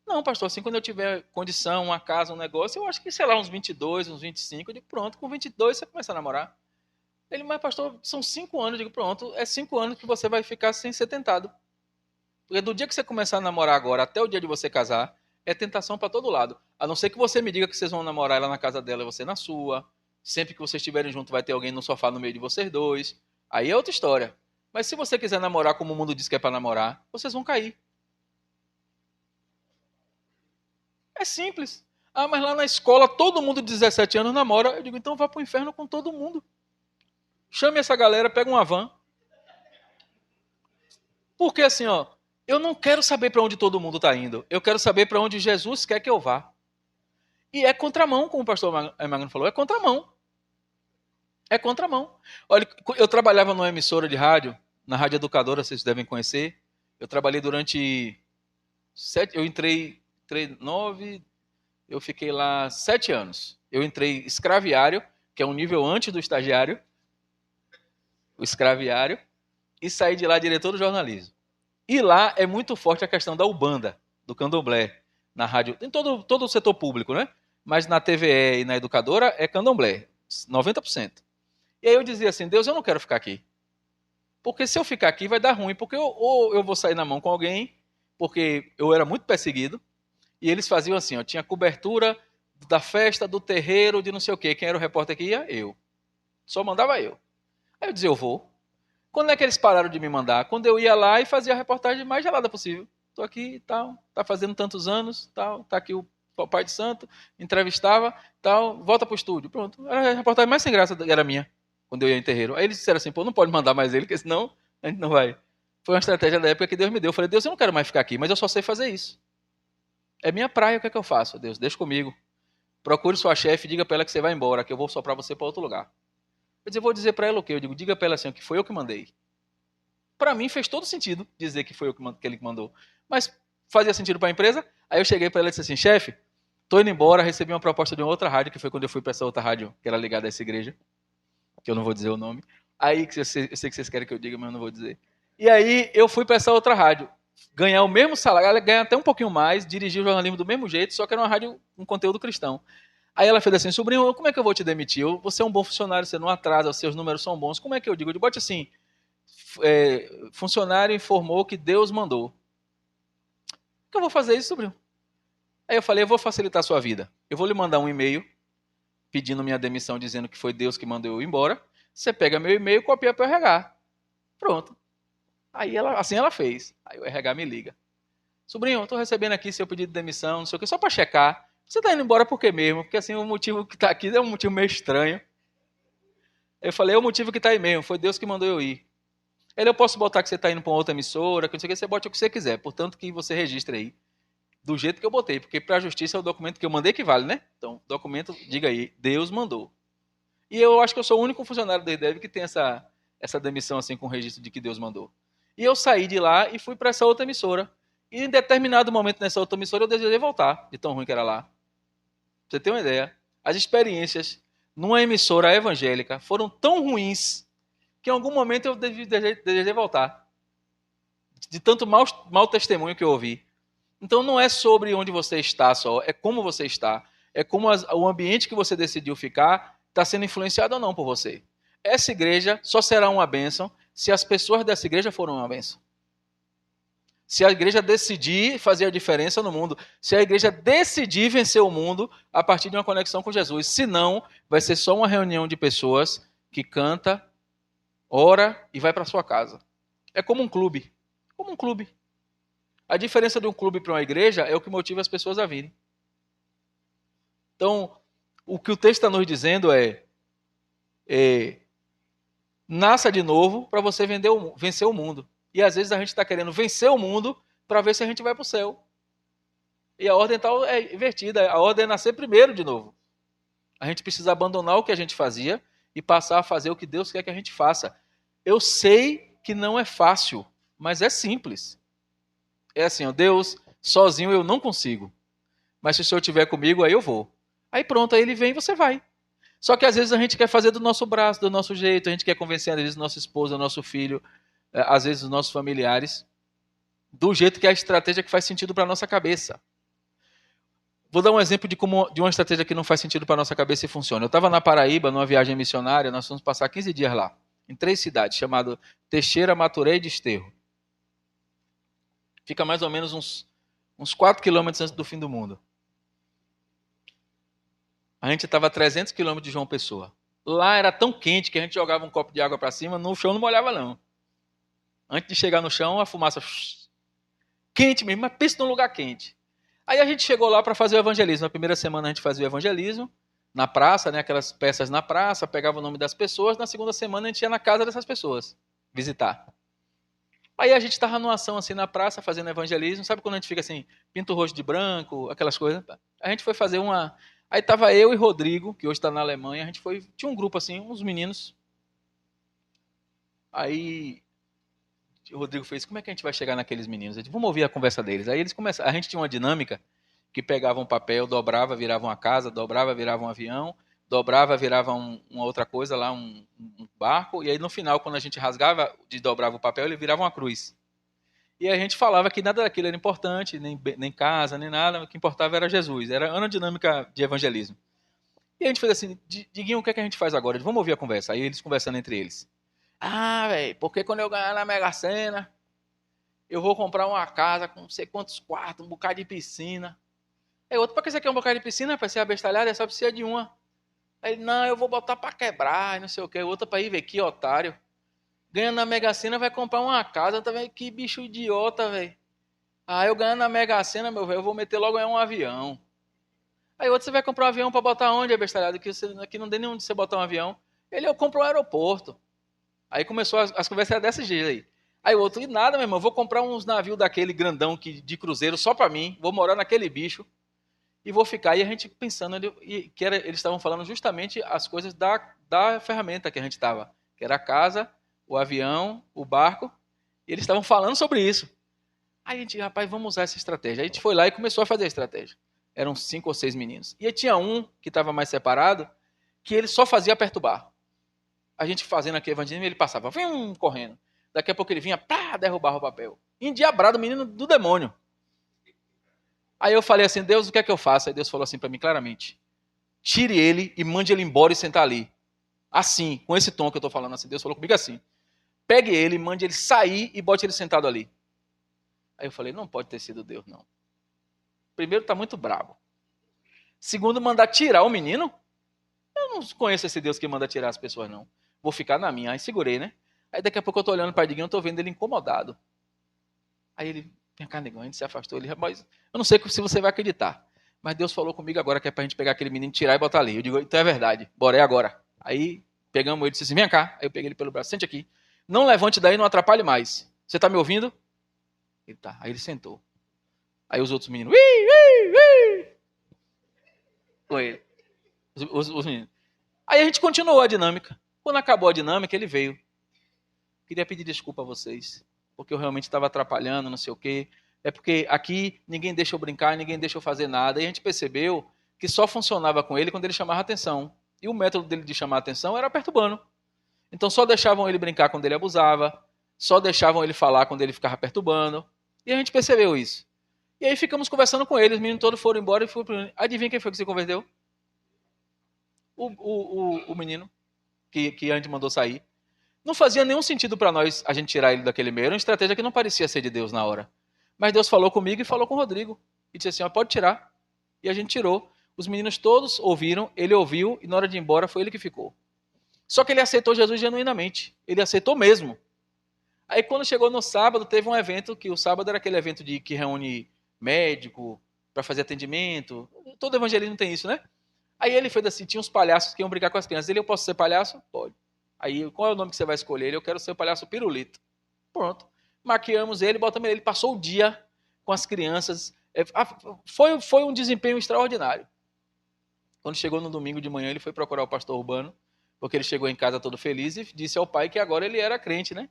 Speaker 1: não, pastor, assim, quando eu tiver condição, uma casa, um negócio, eu acho que, sei lá, uns 22, uns 25. Eu digo, pronto, com 22 você começa a namorar. Ele, mas pastor, são 5 anos. Eu digo, pronto, é 5 anos que você vai ficar sem ser tentado. Porque do dia que você começar a namorar agora até o dia de você casar, é tentação para todo lado. A não ser que você me diga que vocês vão namorar ela na casa dela e você na sua. Sempre que vocês estiverem juntos vai ter alguém no sofá no meio de vocês dois. Aí é outra história. Mas se você quiser namorar como o mundo diz que é para namorar, vocês vão cair. É simples. Ah, mas lá na escola todo mundo de 17 anos namora. Eu digo, então vá pro inferno com todo mundo. Chame essa galera, pega uma van. Porque assim, ó, eu não quero saber para onde todo mundo está indo. Eu quero saber para onde Jesus quer que eu vá. E é contramão, como o pastor Magno falou, é contramão. É contramão. Olha, eu trabalhava numa emissora de rádio, na Rádio Educadora, vocês devem conhecer. Eu trabalhei durante 7, eu entrei 9, eu fiquei lá 7 anos. Eu entrei escraviário, que é um nível antes do estagiário, o escraviário, e saí de lá diretor do jornalismo. E lá é muito forte a questão da Ubanda, do candomblé, na rádio, em todo o setor público, né? Mas na TVE e na educadora é candomblé, 90%. E aí eu dizia assim, Deus, eu não quero ficar aqui. Porque se eu ficar aqui vai dar ruim, porque ou eu vou sair na mão com alguém, porque eu era muito perseguido, e eles faziam assim, ó, tinha cobertura da festa, do terreiro, de não sei o quê. Quem era o repórter que ia? Eu. Só mandava eu. Aí eu dizia, eu vou. Quando é que eles pararam de me mandar? Quando eu ia lá e fazia a reportagem mais gelada possível. Estou aqui e tal, tá fazendo tantos anos, tal, tá aqui o pai de santo, entrevistava, tal, volta pro estúdio. Pronto. Era a reportagem mais sem graça, era minha, quando eu ia em terreiro. Aí eles disseram assim, pô, não pode mandar mais ele, porque senão a gente não vai. Foi uma estratégia da época que Deus me deu. Eu falei, Deus, eu não quero mais ficar aqui, mas eu só sei fazer isso. É minha praia, o que é que eu faço? Deus, deixa comigo. Procure sua chefe e diga para ela que você vai embora, que eu vou soprar você para outro lugar. Eu vou dizer para ela o quê? Eu digo, diga para ela assim, que foi eu que mandei. Para mim fez todo sentido dizer que foi eu que ele mandou. Mas fazia sentido para a empresa? Aí eu cheguei para ela e disse assim, chefe, tô indo embora, recebi uma proposta de uma outra rádio, que foi quando eu fui para essa outra rádio, que era ligada a essa igreja, que eu não vou dizer o nome. Aí, eu sei que vocês querem que eu diga, mas eu não vou dizer. E aí eu fui para essa outra rádio, ganhar o mesmo salário, ganhar até um pouquinho mais, dirigir o jornalismo do mesmo jeito, só que era uma rádio com conteúdo cristão. Aí ela fez assim, sobrinho, como é que eu vou te demitir? Você é um bom funcionário, você não atrasa, os seus números são bons. Como é que eu digo? Eu digo, bote assim, funcionário informou que Deus mandou. O que eu vou fazer isso, sobrinho? Aí eu falei, eu vou facilitar a sua vida. Eu vou lhe mandar um e-mail pedindo minha demissão, dizendo que foi Deus que mandou eu ir embora. Você pega meu e-mail e copia para o RH. Pronto. Aí assim ela fez. Aí o RH me liga. Sobrinho, eu estou recebendo aqui seu pedido de demissão, não sei o que, só para checar. Você está indo embora por quê mesmo? Porque assim, o motivo que está aqui é um motivo meio estranho. Eu falei, é o motivo que está aí mesmo, foi Deus que mandou eu ir. Ele, eu posso botar que você está indo para uma outra emissora, que não sei o que, você bote o que você quiser. Portanto, que você registre aí. Do jeito que eu botei, porque para a justiça é o documento que eu mandei que vale, né? Então, documento, diga aí, Deus mandou. E eu acho que eu sou o único funcionário da IDEV que tem essa demissão assim com o registro de que Deus mandou. E eu saí de lá e fui para essa outra emissora. E em determinado momento nessa outra emissora eu desejei voltar, de tão ruim que era lá. Pra você ter uma ideia, as experiências numa emissora evangélica foram tão ruins que em algum momento eu desejei voltar. De tanto mau testemunho que eu ouvi. Então não é sobre onde você está só, é como você está. É como o ambiente que você decidiu ficar está sendo influenciado ou não por você. Essa igreja só será uma bênção se as pessoas dessa igreja forem uma bênção. Se a igreja decidir fazer a diferença no mundo, se a igreja decidir vencer o mundo a partir de uma conexão com Jesus. Senão, vai ser só uma reunião de pessoas que canta, ora e vai para sua casa. É como um clube. Como um clube. A diferença de um clube para uma igreja é o que motiva as pessoas a virem. Então, o que o texto está nos dizendo é nasça de novo para você vencer o mundo. E às vezes a gente está querendo vencer o mundo para ver se a gente vai para o céu. E a ordem tal é invertida. A ordem é nascer primeiro de novo. A gente precisa abandonar o que a gente fazia e passar a fazer o que Deus quer que a gente faça. Eu sei que não é fácil, mas é simples. É assim, ó, Deus, sozinho eu não consigo. Mas se o Senhor estiver comigo, aí eu vou. Aí pronto, aí ele vem e você vai. Só que às vezes a gente quer fazer do nosso braço, do nosso jeito, a gente quer convencer às vezes nossa esposa, nosso filho, às vezes os nossos familiares, do jeito que é a estratégia que faz sentido para a nossa cabeça. Vou dar um exemplo de uma estratégia que não faz sentido para a nossa cabeça e funciona. Eu estava na Paraíba, numa viagem missionária, nós fomos passar 15 dias lá, em 3 cidades, chamado Teixeira, Maturé e Desterro. Fica mais ou menos uns 4 quilômetros antes do fim do mundo. A gente estava a 300 quilômetros de João Pessoa. Lá era tão quente que a gente jogava um copo de água para cima, no chão não molhava não. Antes de chegar no chão, a fumaça quente mesmo, mas pensa num lugar quente. Aí a gente chegou lá para fazer o evangelismo. Na primeira semana a gente fazia o evangelismo, na praça, né, aquelas peças na praça, pegava o nome das pessoas. Na segunda semana a gente ia na casa dessas pessoas, visitar. Aí a gente estava numa ação assim na praça, fazendo evangelismo. Sabe quando a gente fica assim, pinta o rosto de branco, aquelas coisas? A gente foi fazer uma... Aí estava eu e Rodrigo, que hoje está na Alemanha. A gente foi... Tinha um grupo assim, uns meninos. Aí o Rodrigo fez, como é que a gente vai chegar naqueles meninos? Eu disse, vamos ouvir a conversa deles. Aí eles começaram, a gente tinha uma dinâmica que pegava um papel, dobrava, virava uma casa, dobrava, virava um avião, dobrava, virava uma outra coisa lá, um barco, e aí no final, quando a gente rasgava, dobrava o papel, ele virava uma cruz. E a gente falava que nada daquilo era importante, nem casa, nem nada, o que importava era Jesus, era uma dinâmica de evangelismo. E a gente fez assim, Diguinho, o que é que a gente faz agora? Vamos ouvir a conversa. Aí eles conversando entre eles. Ah, velho, porque quando eu ganhar na Mega Sena, eu vou comprar uma casa com não sei quantos quartos, um bocado de piscina. Aí outro, pra que você quer um bocado de piscina? Pra ser abestalhado, é só precisa de uma. Aí ele, não, eu vou botar pra quebrar, e não sei o que. Outra pra ir ver, que otário. Ganhando na Mega Sena, vai comprar uma casa, tá vendo? Que bicho idiota, velho. Ah, eu ganhando na Mega Sena, meu velho, eu vou meter logo em um avião. Aí outro, você vai comprar um avião pra botar onde, abestalhado? Aqui não tem nem onde você botar um avião. Ele, eu compro um aeroporto. Aí começou as conversas desse jeito aí. Aí o outro, e nada, meu irmão, eu vou comprar uns navios daquele grandão de cruzeiro só pra mim, vou morar naquele bicho e vou ficar. E a gente pensando, eles estavam falando justamente as coisas da ferramenta que a gente estava, que era a casa, o avião, o barco, e eles estavam falando sobre isso. Aí a gente, rapaz, vamos usar essa estratégia. Aí a gente foi lá e começou a fazer a estratégia. Eram 5 ou 6 meninos. E aí tinha um que estava mais separado, que ele só fazia perturbar. A gente fazendo aqui evangelismo, ele passava, correndo. Daqui a pouco ele vinha, pá, derrubava o papel. Endiabrado, menino do demônio. Aí eu falei assim, Deus, o que é que eu faço? Aí Deus falou assim para mim claramente, tire ele e mande ele embora e sentar ali. Assim, com esse tom que eu estou falando assim. Deus falou comigo assim, pegue ele, mande ele sair e bote ele sentado ali. Aí eu falei, não pode ter sido Deus, não. Primeiro, está muito bravo. Segundo, mandar tirar o menino. Eu não conheço esse Deus que manda tirar as pessoas, não. Vou ficar na minha. Aí segurei, né? Aí daqui a pouco eu tô olhando para o Diguinho, eu tô vendo ele incomodado. Aí ele, vem cá, negão, a gente se afastou. Ele, mas eu não sei se você vai acreditar. Mas Deus falou comigo agora que é pra gente pegar aquele menino, tirar e botar ali. Eu digo, então é verdade, bora, é agora. Aí pegamos ele e disse assim, vem cá. Aí eu peguei ele pelo braço, sente aqui. Não levante daí, não atrapalhe mais. Você tá me ouvindo? Ele tá. Aí ele sentou. Aí os outros meninos, com ele. Os meninos. Aí a gente continuou a dinâmica. Quando acabou a dinâmica, ele veio. Queria pedir desculpa a vocês, porque eu realmente estava atrapalhando, não sei o quê. É porque aqui ninguém deixa eu brincar, ninguém deixa eu fazer nada. E a gente percebeu que só funcionava com ele quando ele chamava atenção. E o método dele de chamar atenção era perturbando. Então só deixavam ele brincar quando ele abusava, só deixavam ele falar quando ele ficava perturbando. E a gente percebeu isso. E aí ficamos conversando com eles, os meninos todos foram embora e fui pro... Adivinha quem foi que se converteu? O menino que a gente mandou sair. Não fazia nenhum sentido para nós a gente tirar ele daquele meio. Era uma estratégia que não parecia ser de Deus na hora. Mas Deus falou comigo e falou com o Rodrigo. E disse assim, ó, pode tirar. E a gente tirou. Os meninos todos ouviram, ele ouviu, e na hora de ir embora foi ele que ficou. Só que ele aceitou Jesus genuinamente. Ele aceitou mesmo. Aí quando chegou no sábado, teve um evento, que o sábado era aquele evento que reúne médico para fazer atendimento. Todo evangelismo tem isso, né? Aí ele fez assim, tinha uns palhaços que iam brincar com as crianças. Ele, eu posso ser palhaço? Pode. Aí, qual é o nome que você vai escolher? Ele, eu quero ser o palhaço Pirulito. Pronto. Maquiamos ele, botamos ele. Ele passou o dia com as crianças. Foi um desempenho extraordinário. Quando chegou no domingo de manhã, ele foi procurar o pastor Urbano, porque ele chegou em casa todo feliz e disse ao pai que agora ele era crente, né?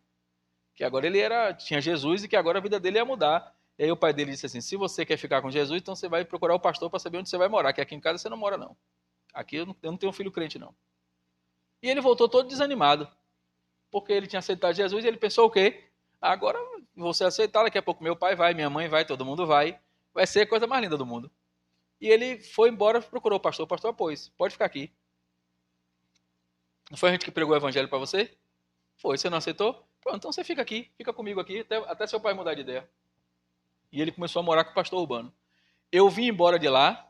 Speaker 1: Que agora ele tinha Jesus e que agora a vida dele ia mudar. E aí o pai dele disse assim, se você quer ficar com Jesus, então você vai procurar o pastor para saber onde você vai morar, que aqui em casa você não mora não. Aqui eu não tenho filho crente não. E ele voltou todo desanimado, porque ele tinha aceitado Jesus e ele pensou o quê? Agora você aceitar, daqui a pouco meu pai vai, minha mãe vai, todo mundo vai ser a coisa mais linda do mundo. E ele foi embora, procurou o pastor apôs, pode ficar aqui. Não foi a gente que pregou o evangelho para você? Foi, você não aceitou? Pronto, então você fica aqui, fica comigo aqui, até seu pai mudar de ideia. E ele começou a morar com o pastor Urbano. Eu vim embora de lá,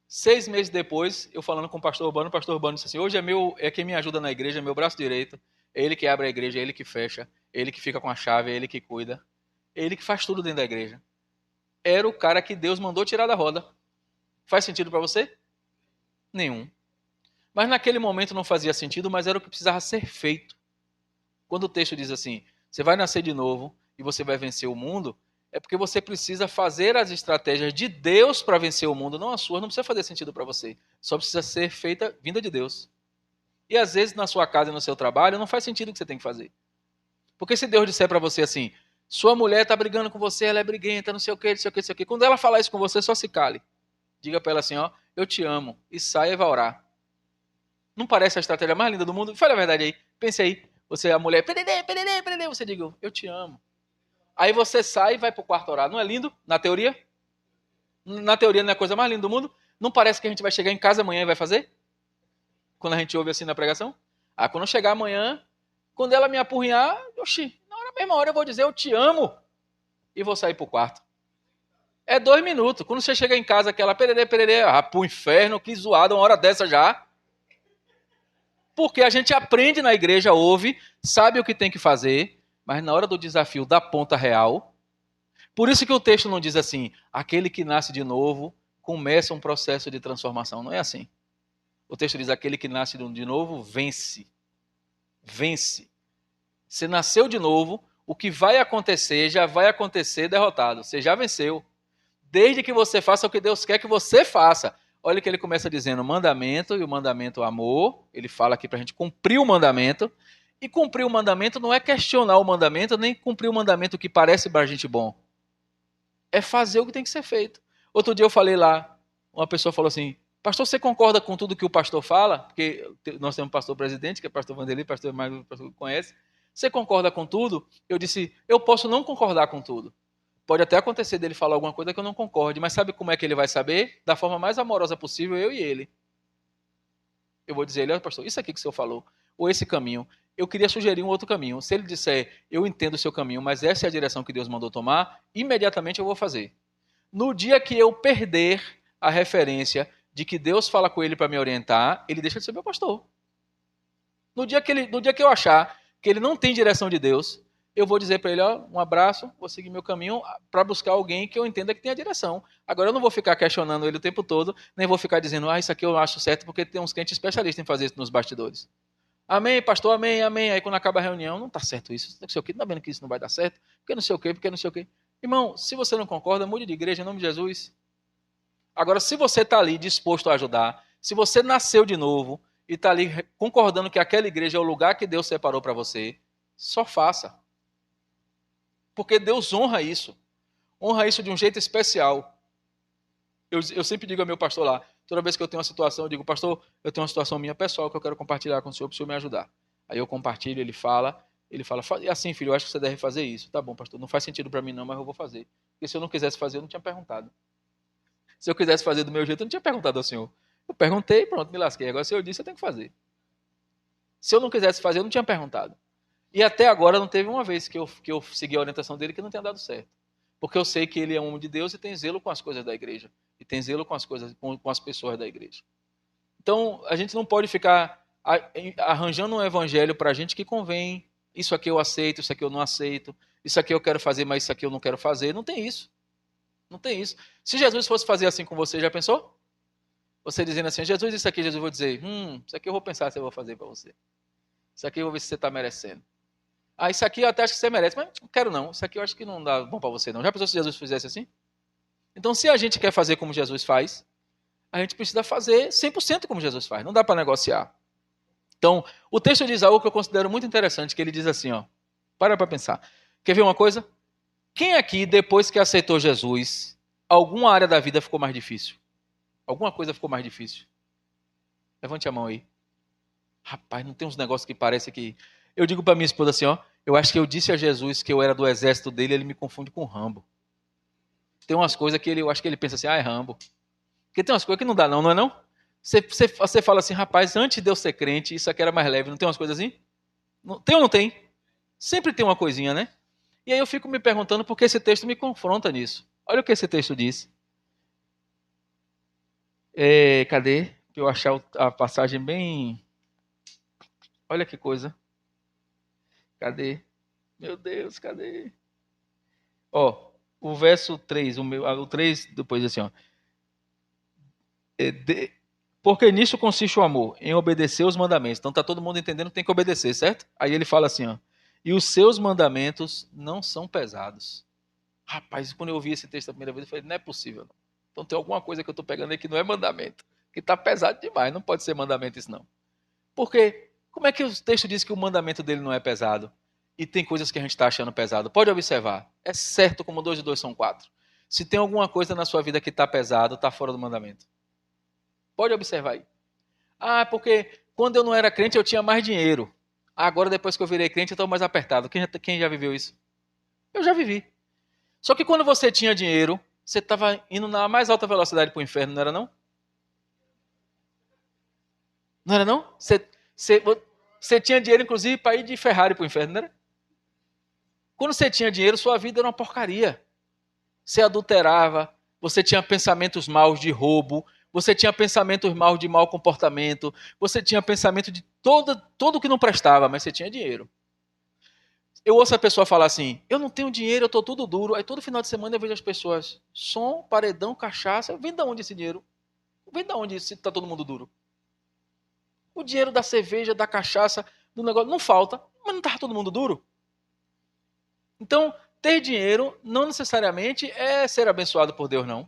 Speaker 1: 6 meses depois, eu falando com o pastor Urbano disse assim, hoje é quem me ajuda na igreja, é meu braço direito, é ele que abre a igreja, é ele que fecha, é ele que fica com a chave, é ele que cuida, é ele que faz tudo dentro da igreja. Era o cara que Deus mandou tirar da roda. Faz sentido para você? Nenhum. Mas naquele momento não fazia sentido, mas era o que precisava ser feito. Quando o texto diz assim, você vai nascer de novo e você vai vencer o mundo, é porque você precisa fazer as estratégias de Deus para vencer o mundo, não as suas, não precisa fazer sentido para você. Só precisa ser feita vinda de Deus. E às vezes na sua casa e no seu trabalho não faz sentido o que você tem que fazer. Porque se Deus disser para você assim, sua mulher está brigando com você, ela é briguenta, não sei o que, não sei o que, não sei o que. Quando ela falar isso com você, só se cale. Diga para ela assim, ó, eu te amo. E saia e vá orar. Não parece a estratégia mais linda do mundo? Fale a verdade aí. Pense aí. Você, a mulher, pererê, você diga, eu te amo. Aí você sai e vai pro quarto orar. Não é lindo? Na teoria? Na teoria não é a coisa mais linda do mundo? Não parece que a gente vai chegar em casa amanhã e vai fazer? Quando a gente ouve assim na pregação? Ah, quando eu chegar amanhã, quando ela me apurrinhar, oxi, na mesma hora eu vou dizer eu te amo. E vou sair pro quarto. É 2 minutos. Quando você chega em casa, aquela pererê, pro inferno, que zoada, uma hora dessa já. Porque a gente aprende na igreja, ouve, sabe o que tem que fazer, mas na hora do desafio da ponta real. Por isso que o texto não diz assim, aquele que nasce de novo começa um processo de transformação. Não é assim. O texto diz, aquele que nasce de novo vence. Vence. Você nasceu de novo, o que vai acontecer, já vai acontecer derrotado. Você já venceu. Desde que você faça o que Deus quer que você faça. Olha que ele começa dizendo mandamento, e o mandamento amor. Ele fala aqui para a gente cumprir o mandamento. E cumprir o mandamento não é questionar o mandamento, nem cumprir o mandamento que parece para a gente bom. É fazer o que tem que ser feito. Outro dia eu falei lá, uma pessoa falou assim, pastor, você concorda com tudo que o pastor fala? Porque nós temos um pastor presidente, que é pastor Vanderlei, pastor Magno, pastor que conhece. Você concorda com tudo? Eu disse, eu posso não concordar com tudo. Pode até acontecer dele falar alguma coisa que eu não concorde, mas sabe como é que ele vai saber? Da forma mais amorosa possível, eu e ele. Eu vou dizer, olha, pastor, isso aqui que o senhor falou, ou esse caminho, eu queria sugerir um outro caminho. Se ele disser, eu entendo o seu caminho, mas essa é a direção que Deus mandou tomar, imediatamente eu vou fazer. No dia que eu perder a referência de que Deus fala com ele para me orientar, ele deixa de ser meu pastor. No dia que eu achar que ele não tem direção de Deus, eu vou dizer para ele, ó, um abraço, vou seguir meu caminho para buscar alguém que eu entenda que tem a direção. Agora eu não vou ficar questionando ele o tempo todo, nem vou ficar dizendo, isso aqui eu acho certo, porque tem uns crentes especialistas em fazer isso nos bastidores. Amém, pastor, amém, amém. Aí quando acaba a reunião, não está certo isso, não sei o quê, não está vendo que isso não vai dar certo, porque não sei o quê, porque não sei o quê. Irmão, se você não concorda, mude de igreja em nome de Jesus. Agora, se você está ali disposto a ajudar, se você nasceu de novo e está ali concordando que aquela igreja é o lugar que Deus separou para você, só faça. Porque Deus honra isso de um jeito especial. Eu sempre digo ao meu pastor lá, toda vez que eu tenho uma situação, eu digo, pastor, eu tenho uma situação minha pessoal que eu quero compartilhar com o senhor, para o senhor me ajudar. Aí eu compartilho, ele fala, Ele fala, assim, filho, eu acho que você deve fazer isso. Tá bom, pastor, não faz sentido para mim não, mas eu vou fazer. Porque se eu não quisesse fazer, eu não tinha perguntado. Se eu quisesse fazer do meu jeito, eu não tinha perguntado ao senhor. Eu perguntei, pronto, me lasquei. Agora, se eu disse, eu tenho que fazer. Se eu não quisesse fazer, eu não tinha perguntado. E até agora não teve uma vez que eu segui a orientação dele que não tenha dado certo. Porque eu sei que ele é um homem de Deus e tem zelo com as coisas da igreja. E tem zelo com as coisas, com as pessoas da igreja. Então, a gente não pode ficar arranjando um evangelho para a gente que convém. Isso aqui eu aceito, isso aqui eu não aceito. Isso aqui eu quero fazer, mas isso aqui eu não quero fazer. Não tem isso. Não tem isso. Se Jesus fosse fazer assim com você, já pensou? Você dizendo assim, Jesus, isso aqui, Jesus, eu vou dizer, isso aqui eu vou pensar se eu vou fazer para você. Isso aqui eu vou ver se você está merecendo. Ah, isso aqui eu até acho que você merece, mas não quero não. Isso aqui eu acho que não dá bom para você não. Já pensou se Jesus fizesse assim? Então, se a gente quer fazer como Jesus faz, a gente precisa fazer 100% como Jesus faz. Não dá para negociar. Então, o texto diz algo que eu considero muito interessante, que ele diz assim, ó, para pensar. Quer ver uma coisa? Quem aqui, depois que aceitou Jesus, alguma área da vida ficou mais difícil? Alguma coisa ficou mais difícil? Levante a mão aí. Rapaz, não tem uns negócios que parece que... Eu digo para minha esposa assim, ó, eu acho que eu disse a Jesus que eu era do exército dele, ele me confunde com Rambo. Tem umas coisas que eu acho que ele pensa assim, é Rambo. Porque tem umas coisas que não dá não é não? Você fala assim, rapaz, antes de eu ser crente, isso aqui era mais leve. Não tem umas coisas assim? Não, tem ou não tem? Sempre tem uma coisinha, né? E aí eu fico me perguntando por que esse texto me confronta nisso. Olha o que esse texto diz. Cadê? Para eu achar a passagem bem... Olha que coisa. Cadê? Meu Deus, cadê? Ó, o verso 3, o 3 depois assim, ó. Porque nisso consiste o amor, em obedecer os mandamentos. Então tá todo mundo entendendo que tem que obedecer, certo? Aí ele fala assim, ó. E os seus mandamentos não são pesados. Rapaz, quando eu ouvi esse texto a primeira vez, eu falei, não é possível. Não. Então tem alguma coisa que eu estou pegando aí que não é mandamento. Que está pesado demais, não pode ser mandamento isso não. Por quê? Como é que o texto diz que o mandamento dele não é pesado? E tem coisas que a gente está achando pesado. Pode observar. É certo como 2 e 2 são 4. Se tem alguma coisa na sua vida que está pesado, está fora do mandamento. Pode observar aí. Ah, porque quando eu não era crente eu tinha mais dinheiro. Agora depois que eu virei crente eu estou mais apertado. Quem já viveu isso? Eu já vivi. Só que quando você tinha dinheiro, você estava indo na mais alta velocidade para o inferno, não era não? Não era não? Você tinha dinheiro, inclusive, para ir de Ferrari para o inferno, não era? Quando você tinha dinheiro, sua vida era uma porcaria. Você adulterava, você tinha pensamentos maus de roubo, você tinha pensamentos maus de mau comportamento, você tinha pensamento de tudo que não prestava, mas você tinha dinheiro. Eu ouço a pessoa falar assim, eu não tenho dinheiro, eu estou tudo duro. Aí todo final de semana eu vejo as pessoas, som, paredão, cachaça. Vem de onde esse dinheiro? Vem de onde se está todo mundo duro? O dinheiro da cerveja, da cachaça, do negócio, não falta, mas não está todo mundo duro? Então, ter dinheiro não necessariamente é ser abençoado por Deus, não.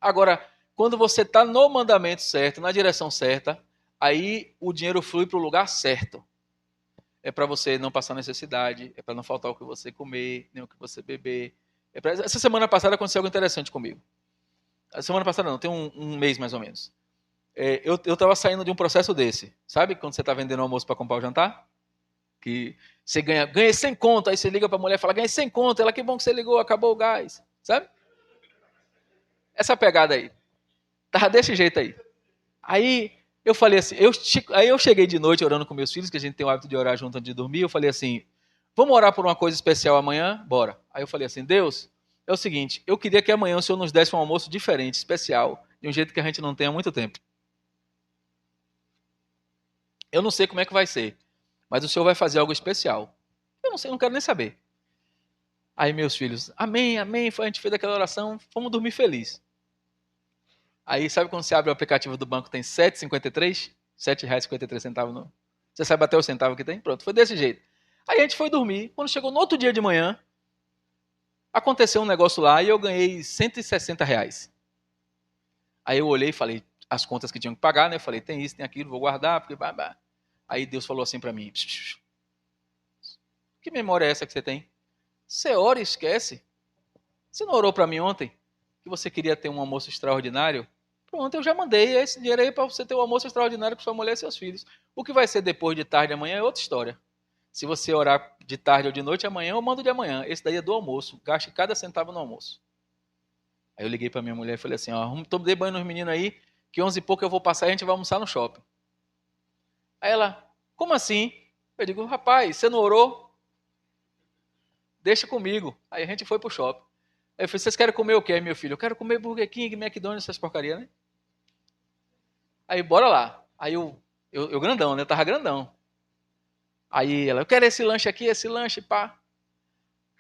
Speaker 1: Agora, quando você está no mandamento certo, na direção certa, aí o dinheiro flui para o lugar certo. É para você não passar necessidade, é para não faltar o que você comer, nem o que você beber. Essa semana passada aconteceu algo interessante comigo. A semana passada não, tem um mês mais ou menos. Eu estava saindo de um processo desse. Sabe quando você está vendendo almoço para comprar o jantar? Que você ganha 100 conto, aí você liga para a mulher e fala, ganhei 100 conto, ela, que bom que você ligou, acabou o gás. Sabe? Essa pegada aí. Tava desse jeito aí. Aí eu falei assim, aí eu cheguei de noite orando com meus filhos, que a gente tem o hábito de orar junto antes de dormir, eu falei assim, vamos orar por uma coisa especial amanhã? Bora. Aí eu falei assim, Deus, é o seguinte, eu queria que amanhã o Senhor nos desse um almoço diferente, especial, de um jeito que a gente não tem há muito tempo. Eu não sei como é que vai ser, mas o Senhor vai fazer algo especial. Eu não sei, não quero nem saber. Aí meus filhos, amém, amém, a gente fez aquela oração, fomos dormir felizes. Aí sabe quando você abre o aplicativo do banco, tem 7,53? R$ 7,53 no... Você sabe até o centavo que tem? Pronto, foi desse jeito. Aí a gente foi dormir, quando chegou no outro dia de manhã, aconteceu um negócio lá e eu ganhei R$ 160. Aí eu olhei e falei, as contas que tinham que pagar, né? Eu falei, tem isso, tem aquilo, vou guardar, porque... Aí Deus falou assim para mim, que memória é essa que você tem? Você ora e esquece. Você não orou para mim ontem? Que você queria ter um almoço extraordinário? Pronto, eu já mandei esse dinheiro aí para você ter um almoço extraordinário com sua mulher e seus filhos. O que vai ser depois de tarde amanhã é outra história. Se você orar de tarde ou de noite, amanhã eu mando de amanhã. Esse daí é do almoço. Gaste cada centavo no almoço. Aí eu liguei para minha mulher e falei assim, ó, dei banho nos meninos aí, que 11 e pouco eu vou passar e a gente vai almoçar no shopping. Aí ela, como assim? Eu digo, rapaz, você não orou? Deixa comigo. Aí a gente foi pro shopping. Aí eu falei, vocês querem comer o quê, meu filho? Eu quero comer Burger King, McDonald's, essas porcarias, né? Aí bora lá. Aí eu grandão, né? Eu tava grandão. Aí ela, eu quero esse lanche, pá.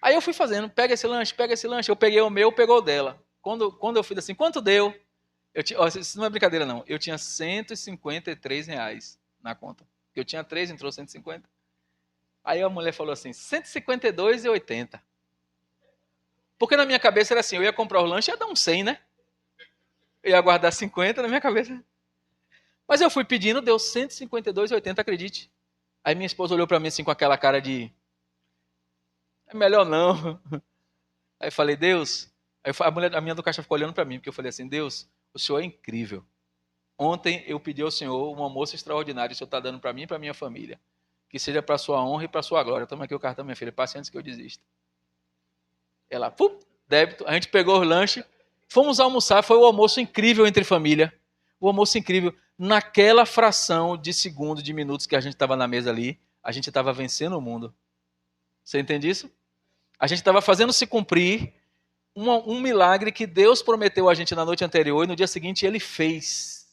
Speaker 1: Aí eu fui fazendo, pega esse lanche. Eu peguei o meu, pegou o dela. Quando eu fiz assim, quanto deu? Isso não é brincadeira não. Eu tinha R$ 153 na conta. Eu tinha 3, entrou 150. Aí a mulher falou assim, 152,80. Porque na minha cabeça era assim, eu ia comprar o lanche e ia dar uns 100, né? Eu ia guardar 50 na minha cabeça. Mas eu fui pedindo, deu 152,80, acredite. Aí minha esposa olhou pra mim assim com aquela cara de, é melhor não. Aí eu falei, Deus, a minha do caixa ficou olhando pra mim, porque eu falei assim, Deus, o Senhor é incrível. Ontem eu pedi ao Senhor um almoço extraordinário, o Senhor está dando para mim e para minha família. Que seja para a sua honra e para a sua glória. Toma aqui o cartão, minha filha, passe antes que eu desista. Ela, débito, a gente pegou o lanche, fomos almoçar, foi o almoço incrível entre família. O almoço incrível. Naquela fração de segundo, de minutos que a gente estava na mesa ali, a gente estava vencendo o mundo. Você entende isso? A gente estava fazendo se cumprir um milagre que Deus prometeu a gente na noite anterior e no dia seguinte Ele fez.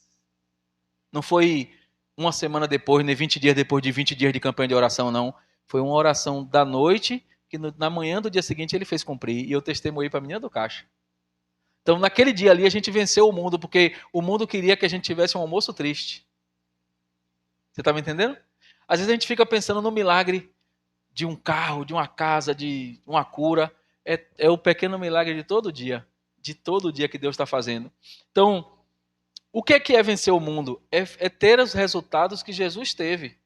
Speaker 1: Não foi uma semana depois, nem 20 dias depois de 20 dias de campanha de oração, não. Foi uma oração da noite que na manhã do dia seguinte Ele fez cumprir e eu testemunhei para a menina do caixa. Então, naquele dia ali, a gente venceu o mundo, porque o mundo queria que a gente tivesse um almoço triste. Você está me entendendo? Às vezes a gente fica pensando no milagre de um carro, de uma casa, de uma cura. É o pequeno milagre de todo dia que Deus está fazendo. Então, o que é vencer o mundo? É ter os resultados que Jesus teve.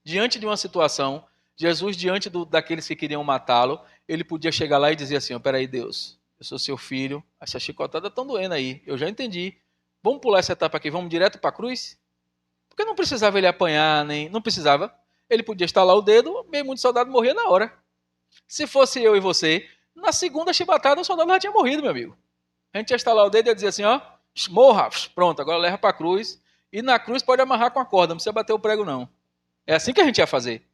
Speaker 1: Diante de uma situação, Jesus, diante daqueles que queriam matá-lo, ele podia chegar lá e dizer assim, peraí, Deus, eu sou seu filho, essa chicotada está doendo aí, eu já entendi. Vamos pular essa etapa aqui, vamos direto para a cruz? Porque não precisava ele apanhar, nem não precisava. Ele podia estalar o dedo, meio muito soldado morria na hora. Se fosse eu e você, na segunda chibatada o soldado já tinha morrido, meu amigo. A gente ia estalar o dedo e ia dizer assim, ó, morra, pronto, agora leva para a cruz. E na cruz pode amarrar com a corda, não precisa bater o prego não. É assim que a gente ia fazer.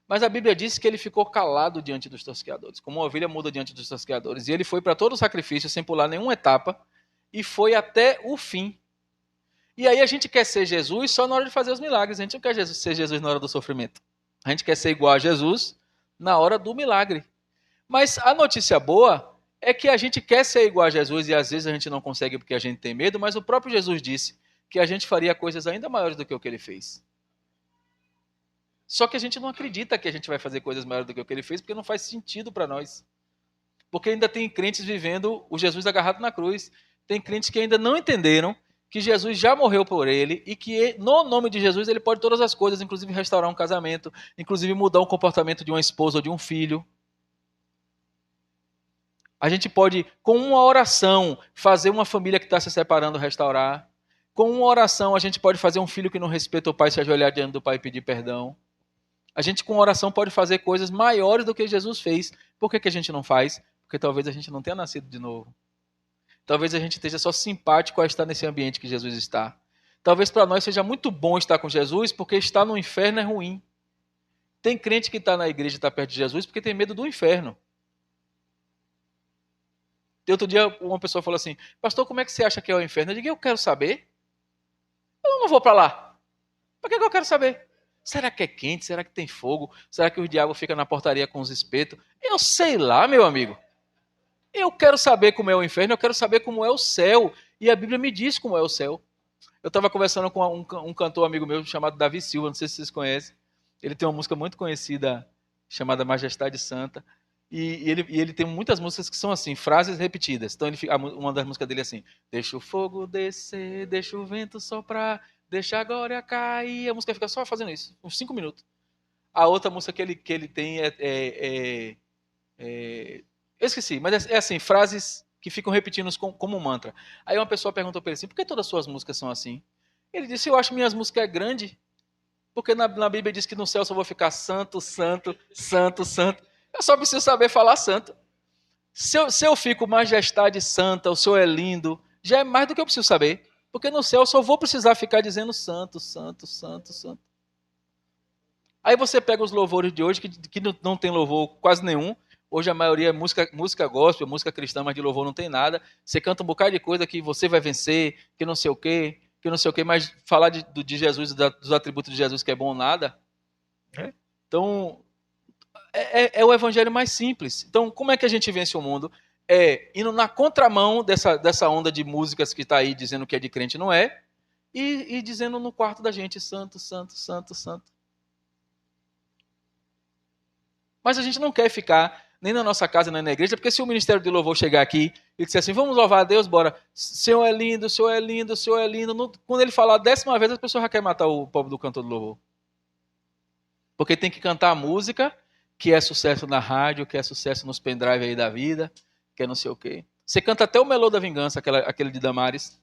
Speaker 1: Mas a Bíblia diz que ele ficou calado diante dos tosqueadores, como uma ovelha muda diante dos tosqueadores. E ele foi para todo o sacrifício sem pular nenhuma etapa e foi até o fim. E aí a gente quer ser Jesus só na hora de fazer os milagres. A gente não quer ser Jesus na hora do sofrimento. A gente quer ser igual a Jesus na hora do milagre. Mas a notícia boa é que a gente quer ser igual a Jesus e às vezes a gente não consegue porque a gente tem medo, mas o próprio Jesus disse que a gente faria coisas ainda maiores do que o que ele fez. Só que a gente não acredita que a gente vai fazer coisas maiores do que o que ele fez, porque não faz sentido para nós. Porque ainda tem crentes vivendo o Jesus agarrado na cruz. Tem crentes que ainda não entenderam que Jesus já morreu por ele e que no nome de Jesus ele pode todas as coisas, inclusive restaurar um casamento, inclusive mudar o comportamento de uma esposa ou de um filho. A gente pode, com uma oração, fazer uma família que está se separando restaurar. Com uma oração, a gente pode fazer um filho que não respeita o pai se ajoelhar diante do pai e pedir perdão. A gente, com oração, pode fazer coisas maiores do que Jesus fez. Por que a gente não faz? Porque talvez a gente não tenha nascido de novo. Talvez a gente esteja só simpático a estar nesse ambiente que Jesus está. Talvez para nós seja muito bom estar com Jesus, porque estar no inferno é ruim. Tem crente que está na igreja e está perto de Jesus porque tem medo do inferno. Outro dia uma pessoa falou assim, pastor, como é que você acha que é o inferno? Eu digo, eu quero saber. Eu não vou para lá. Para que eu quero saber? Será que é quente? Será que tem fogo? Será que o diabo fica na portaria com os espetos? Eu sei lá, meu amigo. Eu quero saber como é o inferno, eu quero saber como é o céu. E a Bíblia me diz como é o céu. Eu estava conversando com um cantor amigo meu chamado Davi Silva, não sei se vocês conhecem. Ele tem uma música muito conhecida chamada Majestade Santa. E ele tem muitas músicas que são assim, frases repetidas. Então uma das músicas dele é assim, deixa o fogo descer, deixa o vento soprar, deixa a glória cair. A música fica só fazendo isso, uns 5 minutos. A outra música que ele tem eu esqueci, mas é assim, frases que ficam repetindo como um mantra. Aí uma pessoa perguntou para ele assim, por que todas as suas músicas são assim? Ele disse, eu acho minhas músicas grandes, Porque na Bíblia diz que no céu eu só vou ficar santo, santo, santo, santo. Eu só preciso saber falar santo. Se eu fico majestade santa, o Senhor é lindo, já é mais do que eu preciso saber. Porque no céu eu só vou precisar ficar dizendo santo, santo, santo, santo. Aí você pega os louvores de hoje, que não tem louvor quase nenhum. Hoje a maioria é música gospel, música cristã, mas de louvor não tem nada. Você canta um bocado de coisa que você vai vencer, que não sei o quê, mas falar de Jesus, dos atributos de Jesus que é bom nada. Então, é o evangelho mais simples. Então, como é que a gente vence o mundo? É indo na contramão dessa onda de músicas que está aí dizendo que é de crente, não é, e dizendo no quarto da gente, santo, santo, santo, santo. Mas a gente não quer ficar nem na nossa casa, nem na igreja, porque se o Ministério de Louvor chegar aqui e disser assim, vamos louvar a Deus, bora, Senhor é lindo, o Senhor é lindo, o Senhor é lindo, quando ele falar a 10ª vez, as pessoas já querem matar o pobre do cantor do louvor. Porque tem que cantar a música que é sucesso na rádio, que é sucesso nos pendrive aí da vida, que é não sei o quê. Você canta até o Melô da Vingança, aquele de Damares,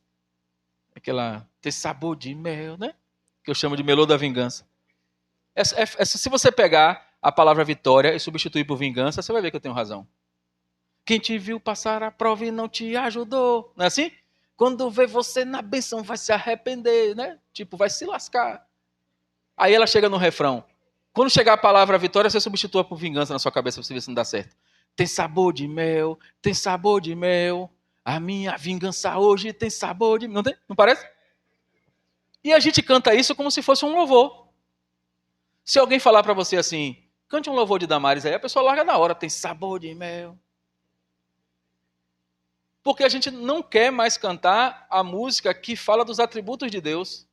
Speaker 1: aquela, tem sabor de mel, né? Que eu chamo de Melô da Vingança. Se você pegar a palavra vitória e substituir por vingança, você vai ver que eu tenho razão. Quem te viu passar a prova e não te ajudou, não é assim? Quando vê você na bênção vai se arrepender, né? Tipo, vai se lascar. Aí ela chega no refrão. Quando chegar a palavra vitória, você substitua por vingança na sua cabeça para você ver se não dá certo. Tem sabor de mel, tem sabor de mel. A minha vingança hoje tem sabor de mel. Não tem? Não parece? E a gente canta isso como se fosse um louvor. Se alguém falar para você assim, cante um louvor de Damares aí, a pessoa larga na hora, tem sabor de mel. Porque a gente não quer mais cantar a música que fala dos atributos de Deus.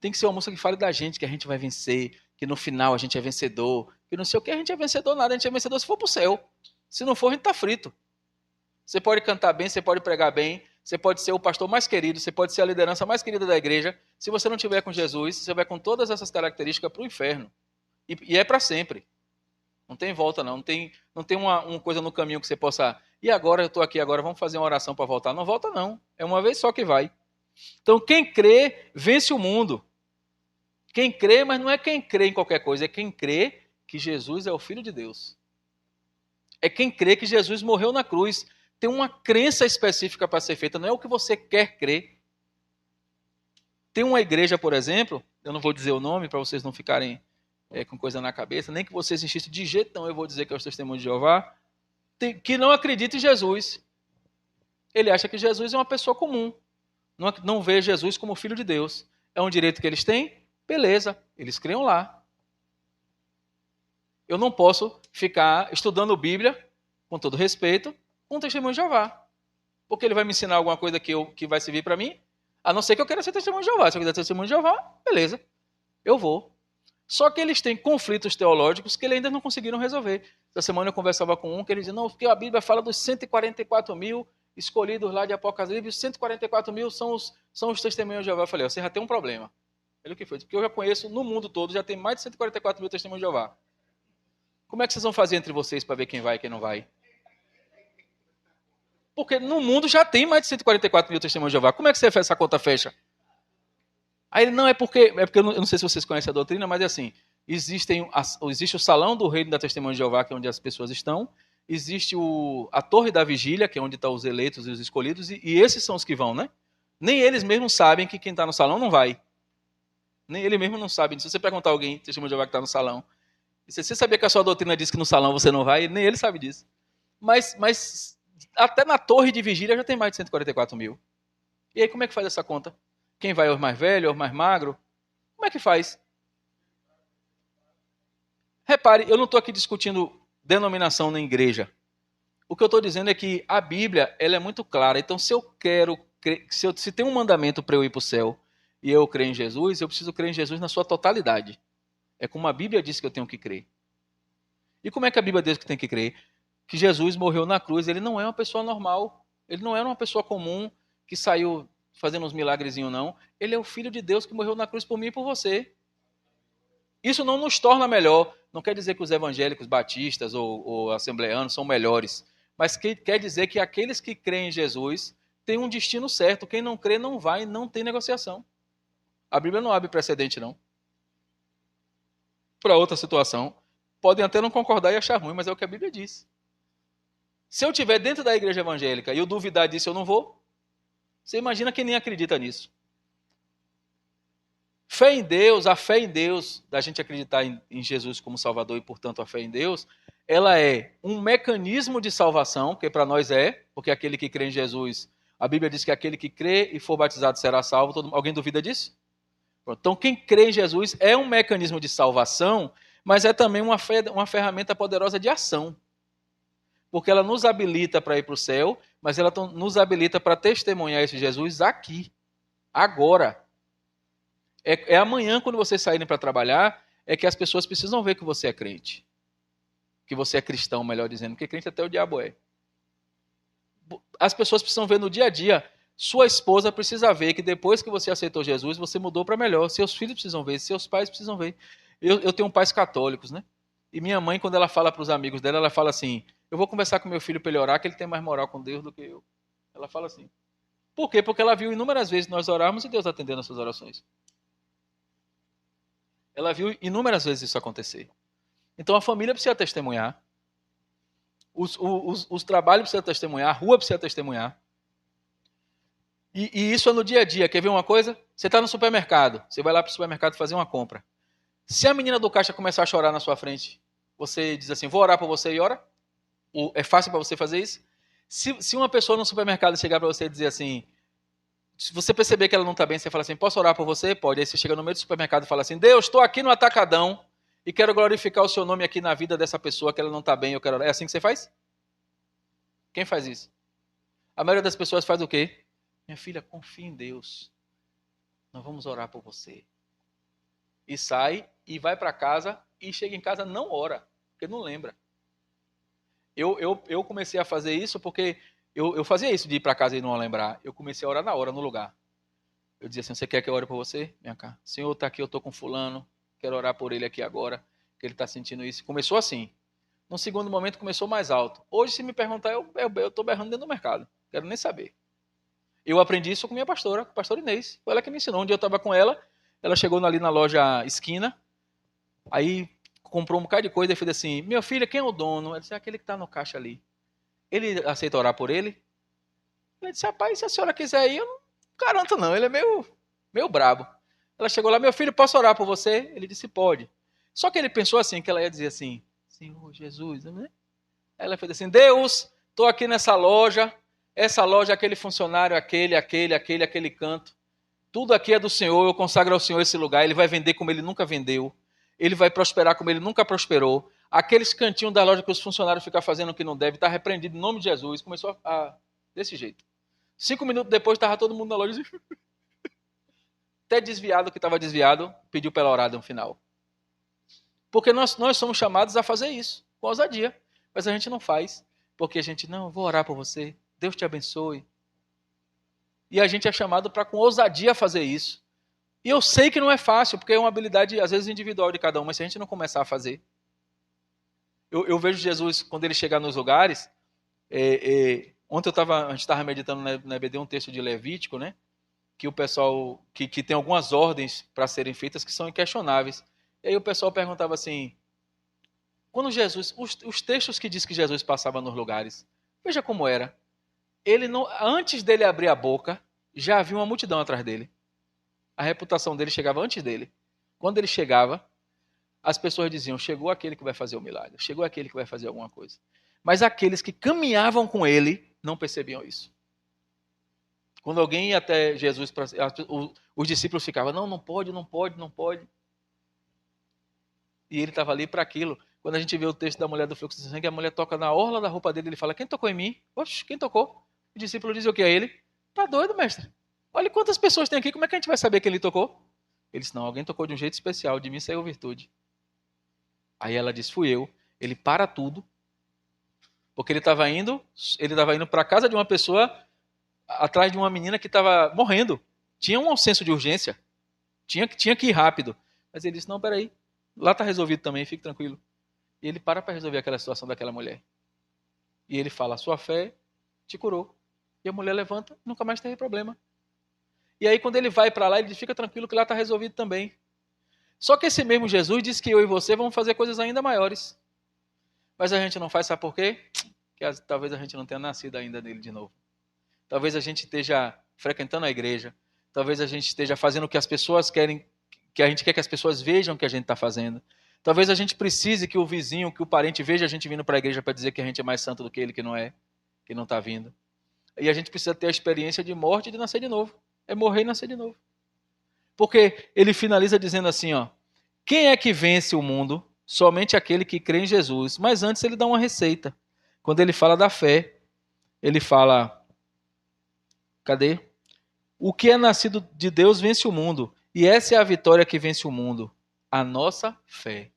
Speaker 1: Tem que ser uma música que fale da gente, que a gente vai vencer, que no final a gente é vencedor, que não sei o que a gente é vencedor nada, a gente é vencedor se for para o céu. Se não for, a gente está frito. Você pode cantar bem, você pode pregar bem, você pode ser o pastor mais querido, você pode ser a liderança mais querida da igreja. Se você não tiver com Jesus, você vai com todas essas características para o inferno. E é para sempre. Não tem volta, não. Não tem uma coisa no caminho que você possa... E agora, eu estou aqui agora, vamos fazer uma oração para voltar. Não volta, não. É uma vez só que vai. Então, quem crê, vence o mundo. Quem crê, mas não é quem crê em qualquer coisa, é quem crê que Jesus é o Filho de Deus. É quem crê que Jesus morreu na cruz. Tem uma crença específica para ser feita, não é o que você quer crer. Tem uma igreja, por exemplo, eu não vou dizer o nome para vocês não ficarem com coisa na cabeça, nem que vocês insistam de jeito não, eu vou dizer que é os testemunhos de Jeová, que não acredita em Jesus. Ele acha que Jesus é uma pessoa comum. Não vê Jesus como Filho de Deus. É um direito que eles têm? Beleza, eles criam lá. Eu não posso ficar estudando Bíblia, com todo respeito, com o testemunho de Jeová. Porque ele vai me ensinar alguma coisa que vai servir para mim, a não ser que eu queira ser testemunho de Jeová. Se eu quiser ser testemunho de Jeová, beleza, eu vou. Só que eles têm conflitos teológicos que eles ainda não conseguiram resolver. Essa semana eu conversava com um que ele dizia, não, porque a Bíblia fala dos 144 mil escolhidos lá de Apocalipse, os 144 mil são os testemunhos de Jeová. Eu falei, você já tem um problema. Ele, o que foi? Porque eu já conheço, no mundo todo, já tem mais de 144 mil testemunhos de Jeová. Como é que vocês vão fazer entre vocês para ver quem vai e quem não vai? Porque no mundo já tem mais de 144 mil testemunhos de Jeová. Como é que essa conta fecha? Aí ele, não, é porque eu não sei se vocês conhecem a doutrina, mas é assim, existe o salão do reino da testemunha de Jeová, que é onde as pessoas estão, existe a torre da vigília, que é onde estão os eleitos e os escolhidos, e esses são os que vão, né? Nem eles mesmos sabem que quem está no salão não vai. Nem ele mesmo não sabe. Se você perguntar a alguém, testemunha de Jeová que está no salão, e você sabia que a sua doutrina diz que no salão você não vai, nem ele sabe disso. Mas até na torre de vigília já tem mais de 144 mil. E aí como é que faz essa conta? Quem vai aos mais velhos, aos mais magros? Como é que faz? Repare, eu não estou aqui discutindo denominação na igreja. O que eu estou dizendo é que a Bíblia ela é muito clara. Então, se eu quero, se tem um mandamento para eu ir para o céu e eu creio em Jesus, eu preciso crer em Jesus na sua totalidade. É como a Bíblia diz que eu tenho que crer. E como é que a Bíblia diz que tem que crer? Que Jesus morreu na cruz. Ele não é uma pessoa normal. Ele não era uma pessoa comum que saiu fazendo uns milagrezinhos, não. Ele é o Filho de Deus que morreu na cruz por mim e por você. Isso não nos torna melhor. Não quer dizer que os evangélicos batistas ou assembleanos são melhores. Mas quer dizer que aqueles que creem em Jesus têm um destino certo. Quem não crê não vai, não tem negociação. A Bíblia não abre precedente, não. para outra situação. Podem até não concordar e achar ruim, mas é o que a Bíblia diz. Se eu estiver dentro da igreja evangélica e eu duvidar disso, eu não vou. Você imagina quem nem acredita nisso. Fé em Deus, a fé em Deus, da gente acreditar em Jesus como Salvador e, portanto, a fé em Deus, ela é um mecanismo de salvação, que para nós é, porque aquele que crê em Jesus, a Bíblia diz que aquele que crê e for batizado será salvo. Alguém duvida disso? Então, quem crê em Jesus é um mecanismo de salvação, mas é também uma ferramenta poderosa de ação. Porque ela nos habilita para ir para o céu, mas ela nos habilita para testemunhar esse Jesus aqui, agora. É amanhã, quando vocês saírem para trabalhar, é que as pessoas precisam ver que você é crente. Que você é cristão, melhor dizendo, porque crente até o diabo é. As pessoas precisam ver no dia a dia. Sua esposa precisa ver que depois que você aceitou Jesus, você mudou para melhor. Seus filhos precisam ver, seus pais precisam ver. Eu tenho pais católicos, né? E minha mãe, quando ela fala para os amigos dela, ela fala assim: eu vou conversar com meu filho para ele orar, que ele tem mais moral com Deus do que eu. Ela fala assim. Por quê? Porque ela viu inúmeras vezes nós orarmos e Deus atendendo as suas orações. Ela viu inúmeras vezes isso acontecer. Então a família precisa testemunhar. Os trabalhos precisam testemunhar, a rua precisa testemunhar. E isso é no dia a dia. Quer ver uma coisa? Você está no supermercado, você vai lá para o supermercado fazer uma compra. Se a menina do caixa começar a chorar na sua frente, você diz assim, vou orar por você e ora? É fácil para você fazer isso? Se uma pessoa no supermercado chegar para você e dizer assim, se você perceber que ela não está bem, você fala assim, posso orar por você? Pode. Aí você chega no meio do supermercado e fala assim, Deus, estou aqui no atacadão e quero glorificar o seu nome aqui na vida dessa pessoa que ela não está bem, eu quero orar. É assim que você faz? Quem faz isso? A maioria das pessoas faz o quê? Minha filha, confie em Deus. Nós vamos orar por você. E sai e vai para casa e chega em casa não ora, porque não lembra. Eu comecei a fazer isso porque eu fazia isso de ir para casa e não lembrar. Eu comecei a orar na hora, no lugar. Eu dizia assim, você quer que eu ore por você? Vem cá. Senhor, está aqui, eu estou com fulano, quero orar por ele aqui agora, que ele está sentindo isso. Começou assim. No segundo momento começou mais alto. Hoje, se me perguntar, eu estou berrando dentro do mercado. Quero nem saber. Eu aprendi isso com minha pastora, com a pastora Inês. Foi ela que me ensinou. Um dia eu estava com ela, ela chegou ali na loja esquina, aí comprou um bocado de coisa e fez assim, minha filha, quem é o dono? Ela disse, aquele que está no caixa ali. Ele aceita orar por ele? Ela disse, rapaz, se a senhora quiser ir, eu não garanto não, ele é meio brabo. Ela chegou lá, meu filho, posso orar por você? Ele disse, pode. Só que ele pensou assim, que ela ia dizer assim, Senhor Jesus, né? Ela fez assim, Deus, estou aqui nessa loja, essa loja, aquele funcionário, aquele canto, tudo aqui é do Senhor, eu consagro ao Senhor esse lugar, ele vai vender como ele nunca vendeu, ele vai prosperar como ele nunca prosperou, aqueles cantinhos da loja que os funcionários ficam fazendo o que não deve, está repreendido em nome de Jesus, começou desse jeito. 5 minutos depois, estava todo mundo na loja, até desviado que estava desviado, pediu pela orada no final. Porque nós somos chamados a fazer isso, com ousadia, mas a gente não faz, porque a gente, não, vou orar por você, Deus te abençoe. E a gente é chamado para com ousadia fazer isso. E eu sei que não é fácil, porque é uma habilidade, às vezes, individual de cada um, mas se a gente não começar a fazer. Eu vejo Jesus, quando ele chegar nos lugares, ontem a gente estava meditando na EBD um texto de Levítico, né? Que o pessoal, que tem algumas ordens para serem feitas que são inquestionáveis. E aí o pessoal perguntava assim, quando Jesus, os textos que diz que Jesus passava nos lugares, veja como era. Ele não, antes dele abrir a boca, já havia uma multidão atrás dele. A reputação dele chegava antes dele. Quando ele chegava, as pessoas diziam, chegou aquele que vai fazer o milagre, chegou aquele que vai fazer alguma coisa. Mas aqueles que caminhavam com ele não percebiam isso. Quando alguém ia até Jesus, os discípulos ficavam, não pode. E ele estava ali para aquilo. Quando a gente vê o texto da mulher do fluxo de sangue, a mulher toca na orla da roupa dele, ele fala, quem tocou em mim? Oxe, quem tocou? O discípulo diz o que a ele? Tá doido, mestre? Olha quantas pessoas tem aqui, como é que a gente vai saber que ele tocou? Ele disse, não, alguém tocou de um jeito especial, de mim saiu virtude. Aí ela disse, fui eu. Ele para tudo, porque ele estava indo para a casa de uma pessoa atrás de uma menina que estava morrendo. Tinha um senso de urgência. Tinha que ir rápido. Mas ele disse, não, peraí, lá está resolvido também, fique tranquilo. E ele para resolver aquela situação daquela mulher. E ele fala, a sua fé te curou. E a mulher levanta, nunca mais teve problema. E aí quando ele vai para lá, ele diz, fica tranquilo que lá está resolvido também. Só que esse mesmo Jesus disse que eu e você vamos fazer coisas ainda maiores. Mas a gente não faz, sabe por quê? Que talvez a gente não tenha nascido ainda nele de novo. Talvez a gente esteja frequentando a igreja. Talvez a gente esteja fazendo o que as pessoas querem, que a gente quer que as pessoas vejam o que a gente está fazendo. Talvez a gente precise que o vizinho, que o parente veja a gente vindo para a igreja para dizer que a gente é mais santo do que ele, que não é, que não está vindo. E a gente precisa ter a experiência de morte e de nascer de novo. É morrer e nascer de novo. Porque ele finaliza dizendo assim, ó, quem é que vence o mundo? Somente aquele que crê em Jesus. Mas antes ele dá uma receita. Quando ele fala da fé, ele fala, cadê? O que é nascido de Deus vence o mundo. E essa é a vitória que vence o mundo. A nossa fé.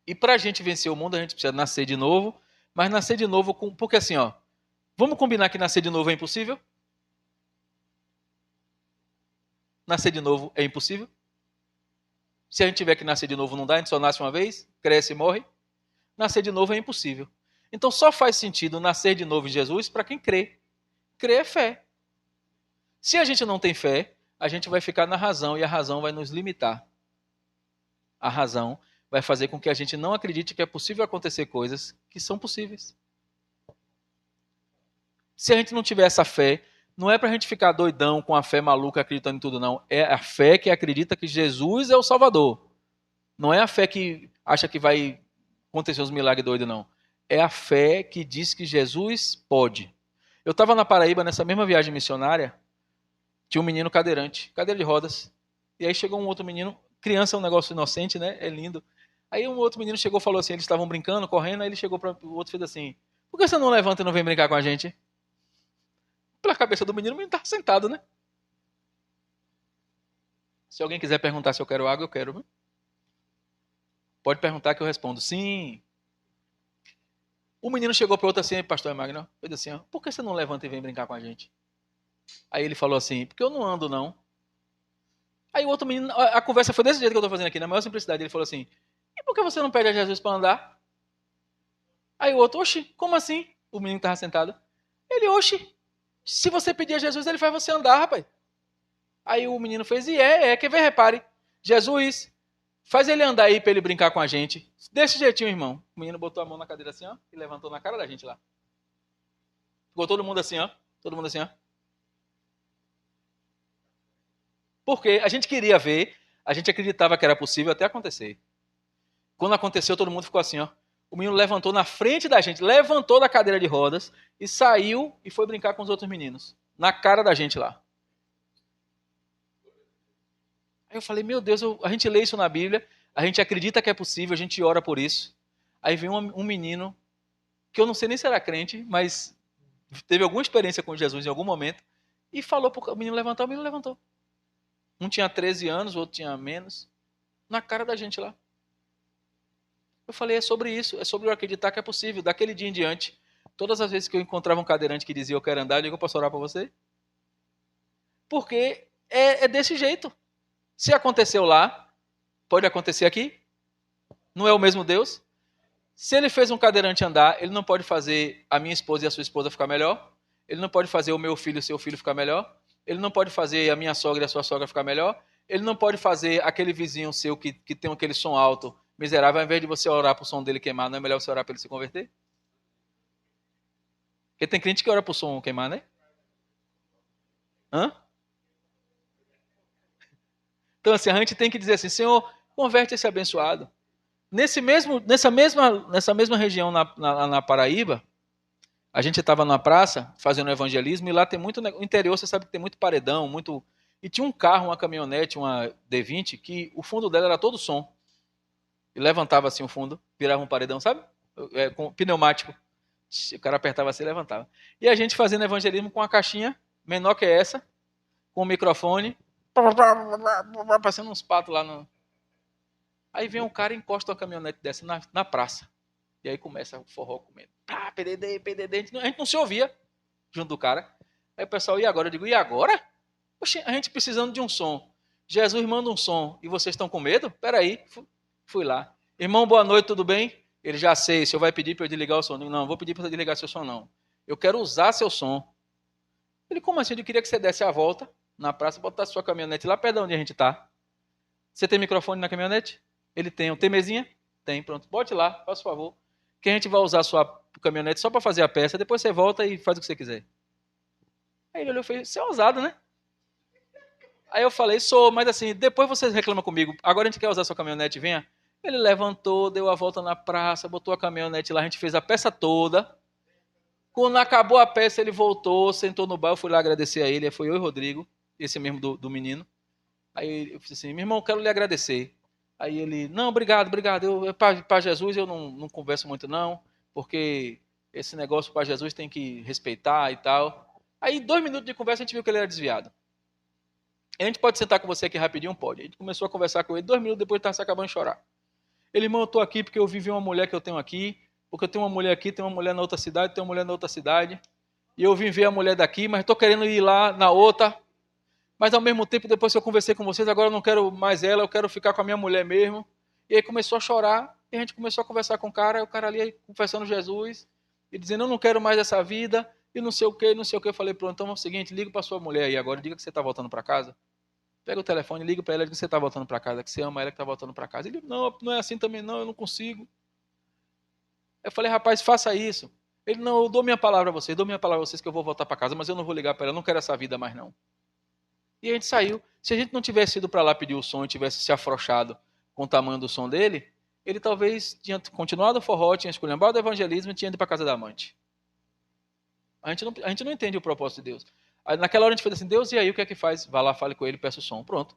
Speaker 1: E para a gente vencer o mundo, a gente precisa nascer de novo. Mas nascer de novo, porque assim, ó, vamos combinar que nascer de novo é impossível? Nascer de novo é impossível? Se a gente tiver que nascer de novo não dá, a gente só nasce uma vez, cresce e morre. Nascer de novo é impossível. Então só faz sentido nascer de novo em Jesus para quem crê. Crer é fé. Se a gente não tem fé, a gente vai ficar na razão e a razão vai nos limitar. A razão vai fazer com que a gente não acredite que é possível acontecer coisas que são possíveis. Se a gente não tiver essa fé, não é para a gente ficar doidão com a fé maluca acreditando em tudo, não. É a fé que acredita que Jesus é o Salvador. Não é a fé que acha que vai acontecer uns milagres doidos, não. É a fé que diz que Jesus pode. Eu estava na Paraíba, nessa mesma viagem missionária, tinha um menino cadeirante, cadeira de rodas. E aí chegou um outro menino, criança é um negócio inocente, né? É lindo. Aí um outro menino chegou e falou assim, eles estavam brincando, correndo, aí ele chegou para o outro e fez assim, por que você não levanta e não vem brincar com a gente? Pela cabeça do menino, o menino estava sentado, né? Se alguém quiser perguntar se eu quero água, eu quero. Viu? Pode perguntar que eu respondo, sim. O menino chegou para o outro assim, pastor Magno, fez assim, ó, por que você não levanta e vem brincar com a gente? Aí ele falou assim, porque eu não ando, não. Aí o outro menino, a conversa foi desse jeito que eu estou fazendo aqui, na maior simplicidade. Ele falou assim, e por que você não pede a Jesus para andar? Aí o outro, oxi, como assim? O menino estava sentado. Ele, oxi, se você pedir a Jesus, ele faz você andar, rapaz. Aí o menino fez, quer ver, repare. Jesus, faz ele andar aí para ele brincar com a gente. Desse jeitinho, irmão. O menino botou a mão na cadeira assim, ó, e levantou na cara da gente lá. Ficou todo mundo assim, ó. Todo mundo assim, ó. Porque a gente queria ver, a gente acreditava que era possível até acontecer. Quando aconteceu, todo mundo ficou assim, ó. O menino levantou na frente da gente, levantou da cadeira de rodas e saiu e foi brincar com os outros meninos. Na cara da gente lá. Aí eu falei, meu Deus, a gente lê isso na Bíblia, a gente acredita que é possível, a gente ora por isso. Aí vem um menino, que eu não sei nem se era crente, mas teve alguma experiência com Jesus em algum momento, e falou para o menino levantar, o menino levantou. Um tinha 13 anos, o outro tinha menos, na cara da gente lá. Eu falei, é sobre isso, é sobre eu acreditar que é possível. Daquele dia em diante, todas as vezes que eu encontrava um cadeirante que dizia eu quero andar, eu digo, eu posso orar para você? Porque é desse jeito. Se aconteceu lá, pode acontecer aqui? Não é o mesmo Deus? Se ele fez um cadeirante andar, ele não pode fazer a minha esposa e a sua esposa ficar melhor? Ele não pode fazer o meu filho e o seu filho ficar melhor? Ele não pode fazer a minha sogra e a sua sogra ficar melhor? Ele não pode fazer aquele vizinho seu que tem aquele som alto, miserável, ao invés de você orar para o som dele queimar, não é melhor você orar para ele se converter? Porque tem crente que ora para o som queimar, né? Hã? Então, assim, a gente tem que dizer assim, Senhor, converte esse abençoado. Nessa mesma região na Paraíba, a gente estava numa praça fazendo evangelismo e lá tem muito, no interior você sabe que tem muito paredão, muito... E tinha um carro, uma caminhonete, uma D20, que o fundo dela era todo som. E levantava assim o fundo, virava um paredão, sabe? Com pneumático. O cara apertava assim e levantava. E a gente fazendo evangelismo com uma caixinha menor que essa, com um microfone, passando uns patos lá no... Aí vem um cara e encosta uma caminhonete dessa na praça. E aí começa o forró comendo. PDD, PDD. A gente não se ouvia junto do cara. Aí o pessoal, e agora? Eu digo, e agora? Poxa, a gente precisando de um som. Jesus manda um som e vocês estão com medo? Peraí, fui lá. Irmão, boa noite, tudo bem? Ele, já sei, o senhor vai pedir para eu desligar o som. Não, não vou pedir para você desligar seu som, não. Eu quero usar seu som. Ele, como assim? Eu queria que você desse a volta na praça, botasse sua caminhonete lá perto de onde a gente está. Você tem microfone na caminhonete? Ele tem. Tem mesinha? Tem, pronto. Bote lá, faça o favor. Que a gente vai usar a sua caminhonete só para fazer a peça, depois você volta e faz o que você quiser. Aí ele olhou e fez, você é ousado, né? Aí eu falei, sou, mas assim, depois você reclama comigo, agora a gente quer usar a sua caminhonete, venha. Ele levantou, deu a volta na praça, botou a caminhonete lá, a gente fez a peça toda. Quando acabou a peça, ele voltou, sentou no bar, eu fui lá agradecer a ele, foi eu e o Rodrigo, esse mesmo do menino. Aí eu disse assim, meu irmão, quero lhe agradecer. Aí ele, não, obrigado, obrigado. Para Jesus eu não converso muito não, porque esse negócio para Jesus tem que respeitar e tal. Aí 2 minutos de conversa a gente viu que ele era desviado. A gente pode sentar com você aqui rapidinho? Pode. A gente começou a conversar com ele, 2 minutos depois ele estava se acabando de chorar. Ele, irmão, eu estou aqui porque eu vivi uma mulher que eu tenho aqui, porque eu tenho uma mulher aqui, tenho uma mulher na outra cidade, tenho uma mulher na outra cidade, e eu vim ver a mulher daqui, mas estou querendo ir lá na outra. Mas ao mesmo tempo, depois que eu conversei com vocês, agora eu não quero mais ela, eu quero ficar com a minha mulher mesmo. E aí começou a chorar, e a gente começou a conversar com o cara ali confessando Jesus, e dizendo, eu não quero mais essa vida, e não sei o que, não sei o que. Eu falei, pronto, então é o seguinte, liga para sua mulher aí agora, diga que você está voltando para casa. Pega o telefone, liga para ela e diga que você está voltando para casa, que você ama ela, que está voltando para casa. Ele, não, não é assim também não, eu não consigo. Eu falei, rapaz, faça isso. Ele, não, eu dou minha palavra a vocês, dou minha palavra a vocês que eu vou voltar para casa, mas eu não vou ligar para ela, eu não quero essa vida mais não. E a gente saiu. Se a gente não tivesse ido para lá pedir o som e tivesse se afrouxado com o tamanho do som dele, ele talvez tinha continuado o forró, tinha esculhambado o evangelismo e tinha ido para casa da amante. A gente não entende o propósito de Deus. Aí, naquela hora a gente fez assim, Deus, e aí o que é que faz? Vá lá, fale com ele, peça o som. Pronto.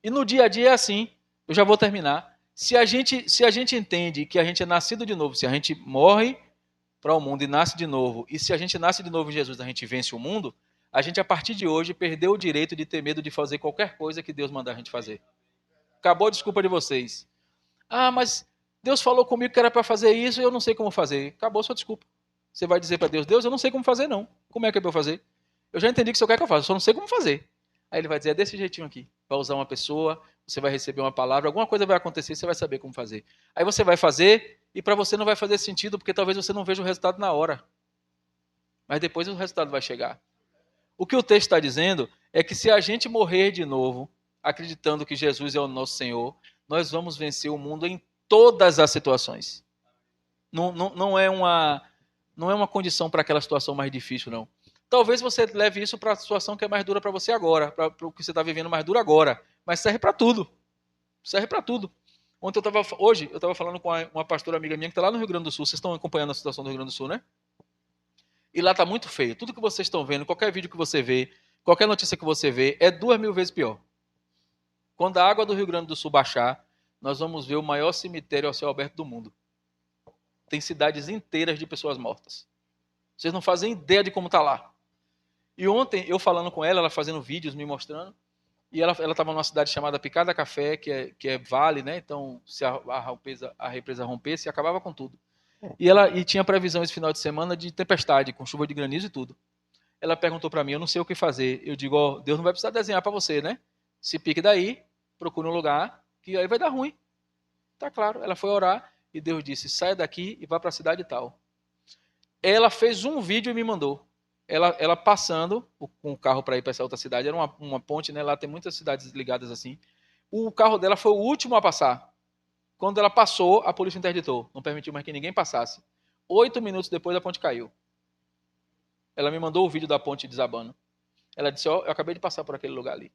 Speaker 1: E no dia a dia é assim. Eu já vou terminar. Se a gente entende que a gente é nascido de novo, se a gente morre para o mundo e nasce de novo, e se a gente nasce de novo em Jesus, a gente vence o mundo, a gente, a partir de hoje, perdeu o direito de ter medo de fazer qualquer coisa que Deus mandar a gente fazer. Acabou a desculpa de vocês. Ah, mas Deus falou comigo que era para fazer isso e eu não sei como fazer. Acabou a sua desculpa. Você vai dizer para Deus, Deus, eu não sei como fazer não. Como é que é para eu fazer? Eu já entendi que o senhor quer que eu faça, eu só não sei como fazer. Aí ele vai dizer, é desse jeitinho aqui. Vai usar uma pessoa, você vai receber uma palavra, alguma coisa vai acontecer, você vai saber como fazer. Aí você vai fazer e para você não vai fazer sentido, porque talvez você não veja o resultado na hora. Mas depois o resultado vai chegar. O que o texto está dizendo é que se a gente morrer de novo, acreditando que Jesus é o nosso Senhor, nós vamos vencer o mundo em todas as situações. Não é uma condição para aquela situação mais difícil, não. Talvez você leve isso para a situação que é mais dura para você agora, para o que você está vivendo mais duro agora, mas serve para tudo. Serve para tudo. Hoje eu estava falando com uma pastora amiga minha que está lá no Rio Grande do Sul. Vocês estão acompanhando a situação do Rio Grande do Sul, né? E lá está muito feio. Tudo que vocês estão vendo, qualquer vídeo que você vê, qualquer notícia que você vê, é 2.000 vezes pior. Quando a água do Rio Grande do Sul baixar, nós vamos ver o maior cemitério ao céu aberto do mundo. Tem cidades inteiras de pessoas mortas. Vocês não fazem ideia de como está lá. E ontem, eu falando com ela fazendo vídeos, me mostrando, e ela estava numa cidade chamada Picada Café, que é vale, né? Então, se a represa rompesse, acabava com tudo. E tinha previsão esse final de semana de tempestade, com chuva de granizo e tudo. Ela perguntou para mim, eu não sei o que fazer. Eu digo, ó, Deus não vai precisar desenhar para você, né? Se pique daí, procure um lugar, que aí vai dar ruim. Tá claro. Ela foi orar e Deus disse, saia daqui e vá para a cidade tal. Ela fez um vídeo e me mandou. Ela passando com o carro para ir para essa outra cidade, era uma ponte, né? Lá tem muitas cidades ligadas assim. O carro dela foi o último a passar. Quando ela passou, a polícia interditou. Não permitiu mais que ninguém passasse. 8 minutos depois, a ponte caiu. Ela me mandou o vídeo da ponte desabando. Ela disse, ó, eu acabei de passar por aquele lugar ali.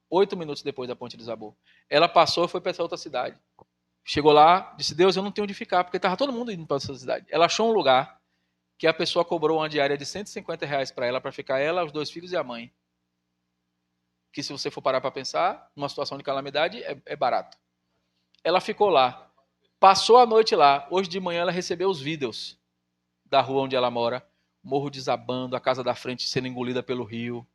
Speaker 1: 8 minutos depois, a ponte desabou. Ela passou e foi para essa outra cidade. Chegou lá, disse, Deus, eu não tenho onde ficar, porque estava todo mundo indo para essa cidade. Ela achou um lugar que a pessoa cobrou uma diária de R$ 150 para ela ficar ela, os 2 filhos e a mãe. Que se você for parar para pensar, numa situação de calamidade, é barato. Ela ficou lá, passou a noite lá. Hoje de manhã ela recebeu os vídeos da rua onde ela mora, morro desabando, a casa da frente sendo engolida pelo rio.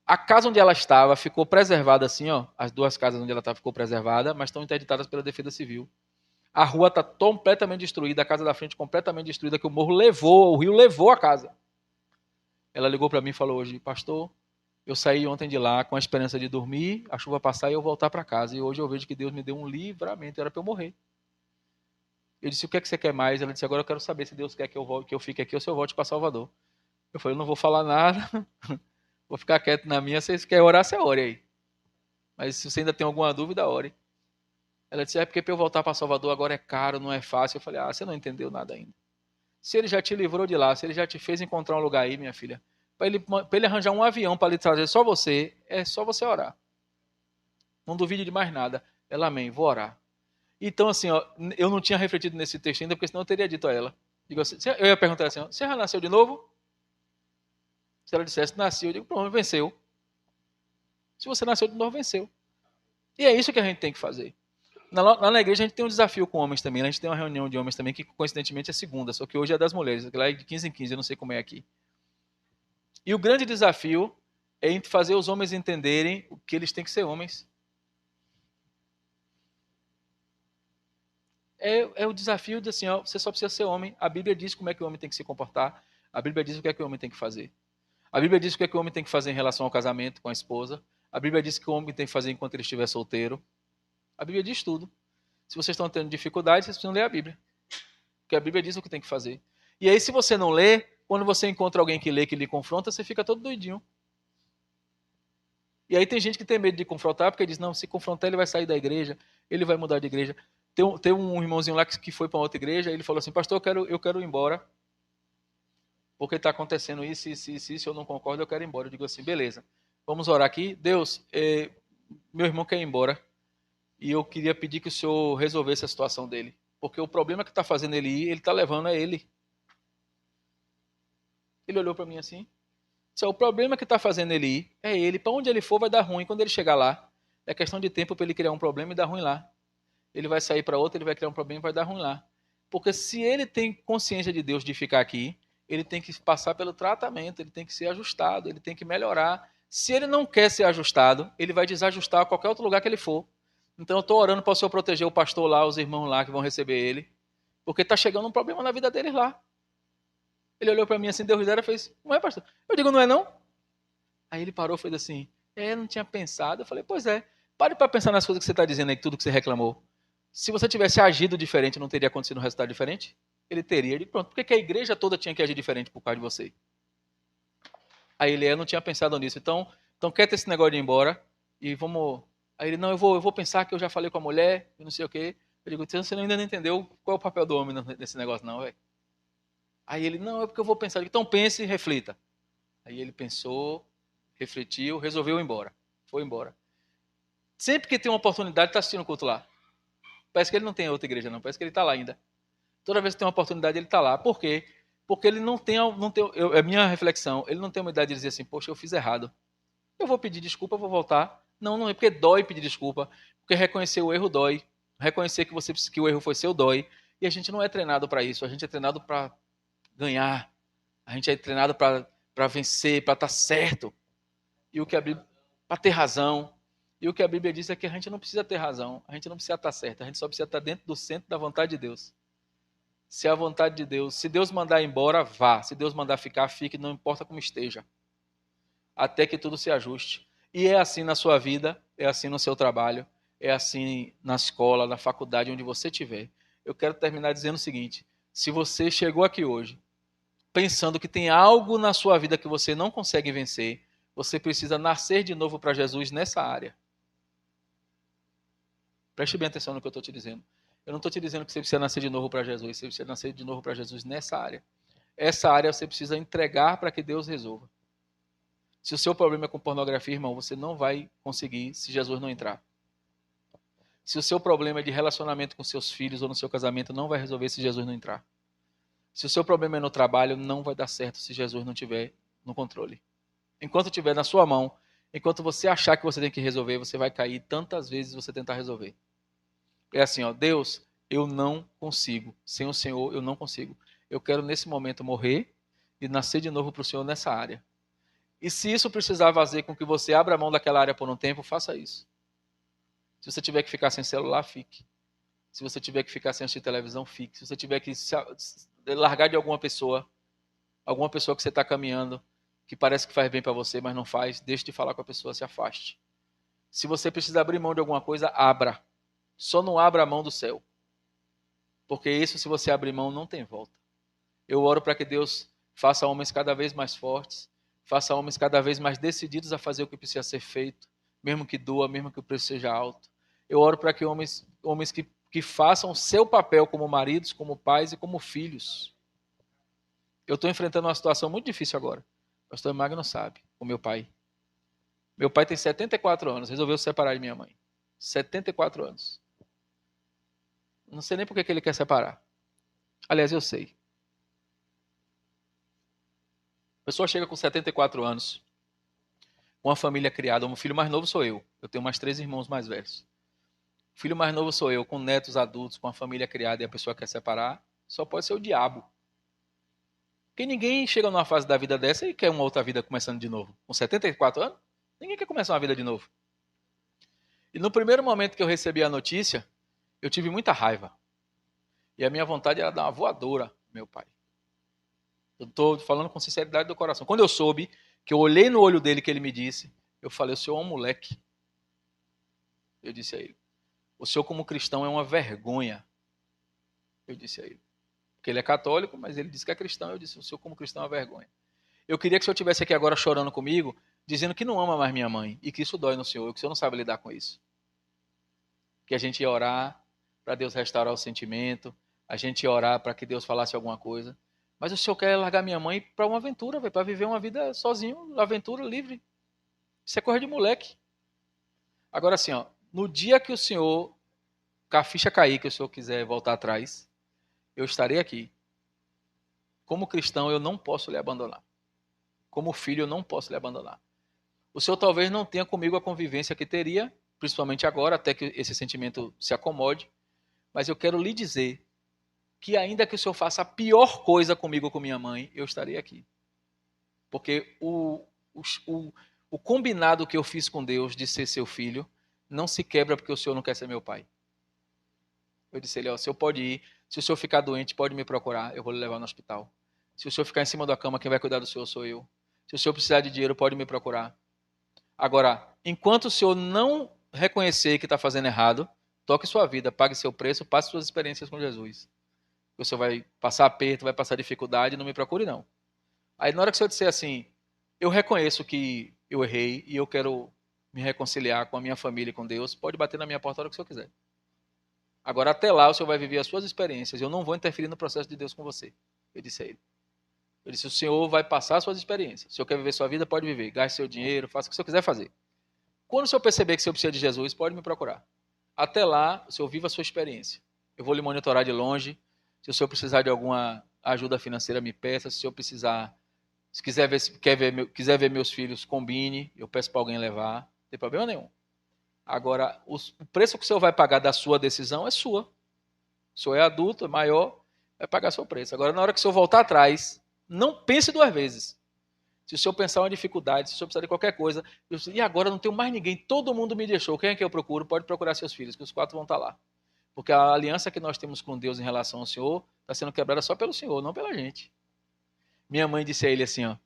Speaker 1: A casa onde ela estava ficou preservada assim, ó. As 2 casas onde ela estava ficou preservada, mas estão interditadas pela Defesa Civil. A rua está completamente destruída, a casa da frente completamente destruída, que o morro levou, o rio levou a casa. Ela ligou para mim e falou hoje, pastor, eu saí ontem de lá com a esperança de dormir, a chuva passar e eu voltar para casa. E hoje eu vejo que Deus me deu um livramento, era para eu morrer. Eu disse, o que é que você quer mais? Ela disse, agora eu quero saber se Deus quer que eu fique aqui ou se eu volte para Salvador. Eu falei, eu não vou falar nada, vou ficar quieto na minha, vocês querem orar, você ore aí. Mas se você ainda tem alguma dúvida, ore. Ela disse, porque para eu voltar para Salvador agora é caro, não é fácil. Eu falei, você não entendeu nada ainda. Se ele já te livrou de lá, se ele já te fez encontrar um lugar aí, minha filha, para ele arranjar um avião para lhe trazer só você, é só você orar. Não duvide de mais nada. Ela, amém, vou orar. Então, assim, eu não tinha refletido nesse texto ainda, porque senão eu teria dito a ela. Digo assim, eu ia perguntar assim, você já nasceu de novo? Se ela dissesse, nasci, eu digo, pronto, venceu. Se você nasceu de novo, venceu. E é isso que a gente tem que fazer. Lá na igreja a gente tem um desafio com homens também. A gente tem uma reunião de homens também, que coincidentemente é segunda, só que hoje é das mulheres. Lá é de 15 em 15, eu não sei como é aqui. E o grande desafio é fazer os homens entenderem que eles têm que ser homens. É o desafio de assim, você só precisa ser homem. A Bíblia diz como é que o homem tem que se comportar. A Bíblia diz o que é que o homem tem que fazer. A Bíblia diz o que é que o homem tem que fazer em relação ao casamento com a esposa. A Bíblia diz que o homem tem que fazer enquanto ele estiver solteiro. A Bíblia diz tudo. Se vocês estão tendo dificuldades, vocês precisam ler a Bíblia. Porque a Bíblia diz o que tem que fazer. E aí, se você não lê, quando você encontra alguém que lê, que lhe confronta, você fica todo doidinho. E aí tem gente que tem medo de confrontar, porque diz, não, se confrontar ele vai sair da igreja, ele vai mudar de igreja. Tem um irmãozinho lá que foi para outra igreja, e ele falou assim, pastor, eu quero ir embora, porque está acontecendo isso, eu não concordo, eu quero ir embora. Eu digo assim, beleza, vamos orar aqui. Deus, meu irmão quer ir embora, e eu queria pedir que o senhor resolvesse a situação dele. Porque o problema que está fazendo ele ir, ele está levando a ele. Ele olhou para mim assim, o problema que está fazendo ele ir é ele. Para onde ele for vai dar ruim. Quando ele chegar lá, é questão de tempo para ele criar um problema e dar ruim lá. Ele vai sair para outro, ele vai criar um problema e vai dar ruim lá. Porque se ele tem consciência de Deus de ficar aqui, ele tem que passar pelo tratamento, ele tem que ser ajustado, ele tem que melhorar. Se ele não quer ser ajustado, ele vai desajustar a qualquer outro lugar que ele for. Então eu estou orando para o Senhor proteger o pastor lá, os irmãos lá que vão receber ele, porque está chegando um problema na vida deles lá. Ele olhou para mim assim, deu risada e fez, não é, pastor? Eu digo, não é não? Aí ele parou e fez assim, não tinha pensado. Eu falei, pois é, pare para pensar nas coisas que você está dizendo aí, tudo que você reclamou. Se você tivesse agido diferente, não teria acontecido um resultado diferente? Ele teria. Ele, pronto, por que a igreja toda tinha que agir diferente por causa de você? Aí ele, não tinha pensado nisso. Então quer ter esse negócio de ir embora e vamos... Aí ele, não, eu vou pensar que eu já falei com a mulher e não sei o quê. Eu digo, você ainda não entendeu qual é o papel do homem nesse negócio não, velho. Aí ele, não, é porque eu vou pensar. Então pense e reflita. Aí ele pensou, refletiu, resolveu ir embora. Foi embora. Sempre que tem uma oportunidade, está assistindo o culto lá. Parece que ele não tem outra igreja, não. Parece que ele está lá ainda. Toda vez que tem uma oportunidade, ele está lá. Por quê? Porque ele não tem é minha reflexão, ele não tem uma idade de dizer assim, poxa, eu fiz errado. Eu vou pedir desculpa, eu vou voltar. Não é porque dói pedir desculpa. Porque reconhecer o erro dói. Reconhecer que o erro foi seu dói. E a gente não é treinado para isso. A gente é treinado para ganhar. A gente é treinado para vencer, para estar certo. E o que a Bíblia, para ter razão. E o que a Bíblia diz é que a gente não precisa ter razão, a gente não precisa estar certo, a gente só precisa estar dentro do centro da vontade de Deus. Se é a vontade de Deus, se Deus mandar ir embora, vá. Se Deus mandar ficar, fique, não importa como esteja. Até que tudo se ajuste. E é assim na sua vida, é assim no seu trabalho, é assim na escola, na faculdade, onde você estiver. Eu quero terminar dizendo o seguinte, se você chegou aqui hoje pensando que tem algo na sua vida que você não consegue vencer, você precisa nascer de novo para Jesus nessa área. Preste bem atenção no que eu estou te dizendo. Eu não estou te dizendo que você precisa nascer de novo para Jesus, você precisa nascer de novo para Jesus nessa área. Essa área você precisa entregar para que Deus resolva. Se o seu problema é com pornografia, irmão, você não vai conseguir se Jesus não entrar. Se o seu problema é de relacionamento com seus filhos ou no seu casamento, não vai resolver se Jesus não entrar. Se o seu problema é no trabalho, não vai dar certo se Jesus não estiver no controle. Enquanto estiver na sua mão, enquanto você achar que você tem que resolver, você vai cair tantas vezes você tentar resolver. É assim, Deus, eu não consigo. Sem o Senhor, eu não consigo. Eu quero nesse momento morrer e nascer de novo para o Senhor nessa área. E se isso precisar fazer com que você abra a mão daquela área por um tempo, faça isso. Se você tiver que ficar sem celular, fique. Se você tiver que ficar sem assistir televisão, fique. Se você tiver que largar de alguma pessoa que você está caminhando, que parece que faz bem para você, mas não faz, deixe de falar com a pessoa, se afaste. Se você precisa abrir mão de alguma coisa, abra. Só não abra a mão do céu. Porque isso, se você abrir mão, não tem volta. Eu oro para que Deus faça homens cada vez mais fortes, faça homens cada vez mais decididos a fazer o que precisa ser feito, mesmo que doa, mesmo que o preço seja alto. Eu oro para que homens que façam o seu papel como maridos, como pais e como filhos. Eu estou enfrentando uma situação muito difícil agora. O pastor Magno sabe, o meu pai. Meu pai tem 74 anos, resolveu se separar de minha mãe. 74 anos. Não sei nem por que ele quer separar. Aliás, eu sei. A pessoa chega com 74 anos, com uma família criada, o filho mais novo sou eu. Eu tenho mais 3 irmãos mais velhos. O filho mais novo sou eu, com netos adultos, com a família criada e a pessoa quer separar, só pode ser o diabo. Porque ninguém chega numa fase da vida dessa e quer uma outra vida começando de novo. Com 74 anos, ninguém quer começar uma vida de novo. E no primeiro momento que eu recebi a notícia, eu tive muita raiva. E a minha vontade era dar uma voadora ao meu pai. Eu estou falando com sinceridade do coração. Quando eu soube, que eu olhei no olho dele que ele me disse, eu falei, o senhor é um moleque. Eu disse a ele. O senhor como cristão é uma vergonha. Eu disse a ele. Porque ele é católico, mas ele disse que é cristão. Eu disse, o senhor como cristão é uma vergonha. Eu queria que o senhor estivesse aqui agora chorando comigo, dizendo que não ama mais minha mãe e que isso dói no senhor, que o senhor não sabe lidar com isso. Que a gente ia orar para Deus restaurar o sentimento, a gente ia orar para que Deus falasse alguma coisa. Mas o senhor quer largar minha mãe para uma aventura, para viver uma vida sozinho, aventura livre. Isso é coisa de moleque. Agora assim, ó, no dia que o senhor, com a ficha cair, que o senhor quiser voltar atrás, eu estarei aqui. Como cristão, eu não posso lhe abandonar. Como filho, eu não posso lhe abandonar. O senhor talvez não tenha comigo a convivência que teria, principalmente agora, até que esse sentimento se acomode, mas eu quero lhe dizer que ainda que o senhor faça a pior coisa comigo ou com minha mãe, eu estarei aqui. Porque o combinado que eu fiz com Deus de ser seu filho não se quebra porque o senhor não quer ser meu pai. Eu disse a ele, ó, o senhor pode ir, se o senhor ficar doente, pode me procurar, eu vou lhe levar no hospital. Se o senhor ficar em cima da cama, quem vai cuidar do senhor sou eu. Se o senhor precisar de dinheiro, pode me procurar. Agora, enquanto o senhor não reconhecer que está fazendo errado, toque sua vida, pague seu preço, passe suas experiências com Jesus. O senhor vai passar aperto, vai passar dificuldade, não me procure não. Aí na hora que o senhor disser assim, eu reconheço que eu errei e eu quero me reconciliar com a minha família e com Deus, pode bater na minha porta a hora que o senhor quiser. Agora até lá o senhor vai viver as suas experiências, eu não vou interferir no processo de Deus com você. Eu disse a ele. Eu disse, o senhor vai passar as suas experiências. Se o senhor quer viver sua vida, pode viver. Gaste seu dinheiro, faça o que o senhor quiser fazer. Quando o senhor perceber que o senhor precisa de Jesus, pode me procurar. Até lá, o senhor viva a sua experiência. Eu vou lhe monitorar de longe. Se o senhor precisar de alguma ajuda financeira, me peça. Se o senhor precisar, se quiser ver meus filhos, combine. Eu peço para alguém levar. Não tem problema nenhum. Agora, o preço que o senhor vai pagar da sua decisão é sua. O senhor é adulto, é maior, vai pagar seu preço. Agora, na hora que o senhor voltar atrás, não pense 2 vezes. Se o senhor pensar uma dificuldade, se o senhor precisar de qualquer coisa, e agora não tenho mais ninguém, todo mundo me deixou, quem é que eu procuro? Pode procurar seus filhos, que os 4 vão estar lá. Porque a aliança que nós temos com Deus em relação ao Senhor está sendo quebrada só pelo Senhor, não pela gente. Minha mãe disse a ele assim, ó,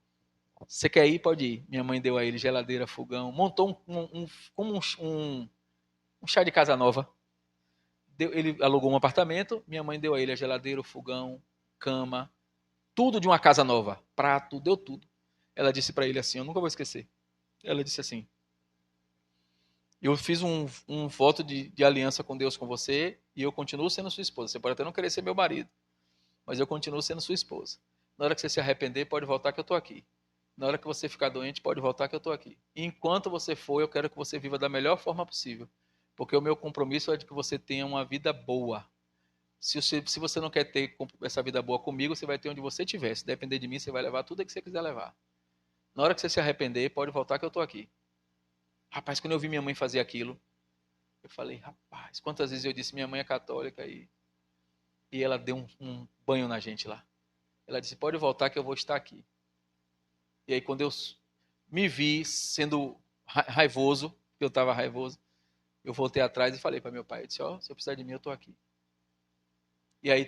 Speaker 1: você quer ir? Pode ir. Minha mãe deu a ele geladeira, fogão, montou um chá de casa nova. Ele alugou um apartamento, minha mãe deu a ele a geladeira, o fogão, cama, tudo de uma casa nova, prato, deu tudo. Ela disse para ele assim, eu nunca vou esquecer. Ela disse assim, eu fiz um voto de aliança com Deus com você e eu continuo sendo sua esposa. Você pode até não querer ser meu marido, mas eu continuo sendo sua esposa. Na hora que você se arrepender, pode voltar que eu estou aqui. Na hora que você ficar doente, pode voltar que eu estou aqui. E enquanto você for, eu quero que você viva da melhor forma possível. Porque o meu compromisso é de que você tenha uma vida boa. Se você não quer ter essa vida boa comigo, você vai ter onde você estiver. Se depender de mim, você vai levar tudo que você quiser levar. Na hora que você se arrepender, pode voltar que eu estou aqui. Rapaz, quando eu vi minha mãe fazer aquilo, eu falei, rapaz, quantas vezes eu disse, minha mãe é católica e ela deu um banho na gente lá. Ela disse, pode voltar que eu vou estar aqui. E aí quando eu me vi sendo raivoso, porque eu estava raivoso, eu voltei atrás e falei para meu pai, eu disse, ó, se eu precisar de mim, eu estou aqui. E aí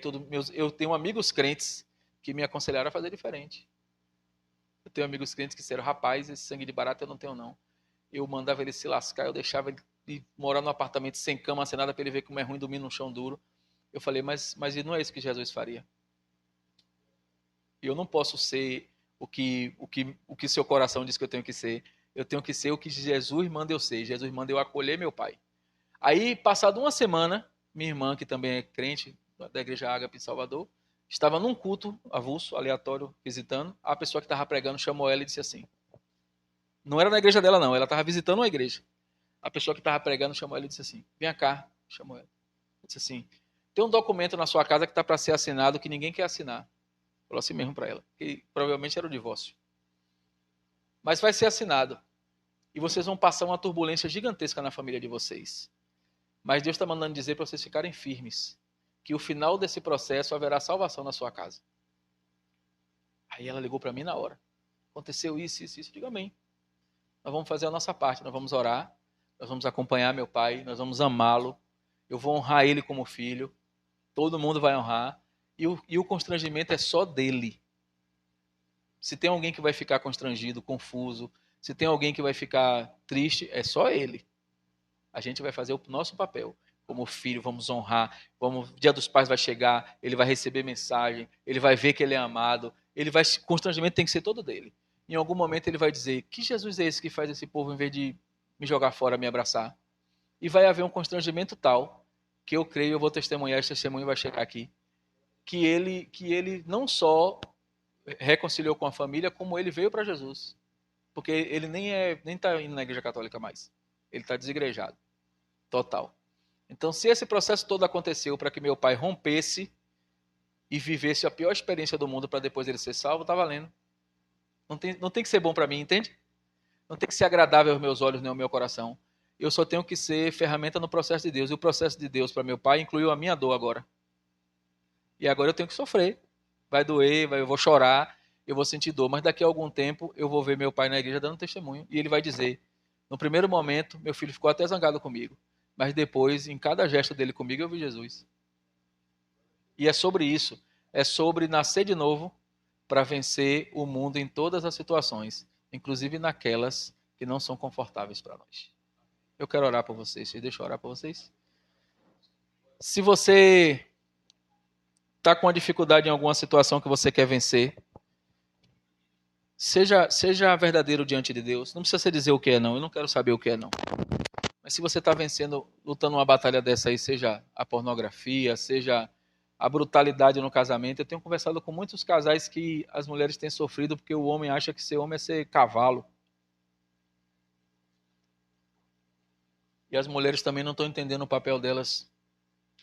Speaker 1: eu tenho amigos crentes que me aconselharam a fazer diferente. Eu tenho amigos crentes que disseram, rapaz, esse sangue de barata eu não tenho não. Eu mandava ele se lascar, eu deixava ele morar num apartamento sem cama, sem nada, para ele ver como é ruim dormir num chão duro. Eu falei, mas não é isso que Jesus faria. Eu não posso ser o que seu coração diz que eu tenho que ser. Eu tenho que ser o que Jesus manda eu ser. Jesus manda eu acolher meu pai. Aí, passado uma semana, minha irmã, que também é crente da Igreja Ágape em Salvador, estava num culto avulso, aleatório, visitando. A pessoa que estava pregando chamou ela e disse assim, não era na igreja dela não, ela estava visitando uma igreja. A pessoa que estava pregando chamou ela e disse assim, vem cá, chamou ela. Disse assim, tem um documento na sua casa que está para ser assinado que ninguém quer assinar. Falou assim mesmo para ela, que provavelmente era o divórcio. Mas vai ser assinado. E vocês vão passar uma turbulência gigantesca na família de vocês. Mas Deus está mandando dizer para vocês ficarem firmes, que o final desse processo haverá salvação na sua casa. Aí ela ligou para mim na hora. Aconteceu isso, isso, isso. Eu digo amém. Nós vamos fazer a nossa parte, nós vamos orar, nós vamos acompanhar meu pai, nós vamos amá-lo, eu vou honrar ele como filho, todo mundo vai honrar, e o constrangimento é só dele. Se tem alguém que vai ficar constrangido, confuso, se tem alguém que vai ficar triste, é só ele. A gente vai fazer o nosso papel. Como filho, vamos honrar, o Dia dos Pais vai chegar, ele vai receber mensagem, ele vai ver que ele é amado, o constrangimento tem que ser todo dele. Em algum momento ele vai dizer, que Jesus é esse que faz esse povo, em vez de me jogar fora, me abraçar? E vai haver um constrangimento tal, que eu creio, eu vou testemunhar, esse testemunho vai chegar aqui, que ele não só reconciliou com a família, como ele veio para Jesus. Porque ele nem está indo na igreja católica mais. Ele está desigrejado. Total. Então, se esse processo todo aconteceu para que meu pai rompesse e vivesse a pior experiência do mundo para depois ele ser salvo, está valendo. Não tem que ser bom para mim, entende? Não tem que ser agradável aos meus olhos nem ao meu coração. Eu só tenho que ser ferramenta no processo de Deus. E o processo de Deus para meu pai incluiu a minha dor agora. E agora eu tenho que sofrer. Vai doer, eu vou chorar, eu vou sentir dor. Mas daqui a algum tempo eu vou ver meu pai na igreja dando testemunho. E ele vai dizer, no primeiro momento, meu filho ficou até zangado comigo. Mas depois, em cada gesto dele comigo, eu vi Jesus. E é sobre isso. É sobre nascer de novo para vencer o mundo em todas as situações, inclusive naquelas que não são confortáveis para nós. Eu quero orar por vocês. Deixa eu orar por vocês. Se você está com uma dificuldade em alguma situação que você quer vencer, seja verdadeiro diante de Deus. Não precisa você dizer o que é não. Eu não quero saber o que é não. Mas se você está vencendo, lutando uma batalha dessa aí, seja a pornografia, seja a brutalidade no casamento, eu tenho conversado com muitos casais que as mulheres têm sofrido porque o homem acha que ser homem é ser cavalo. E as mulheres também não estão entendendo o papel delas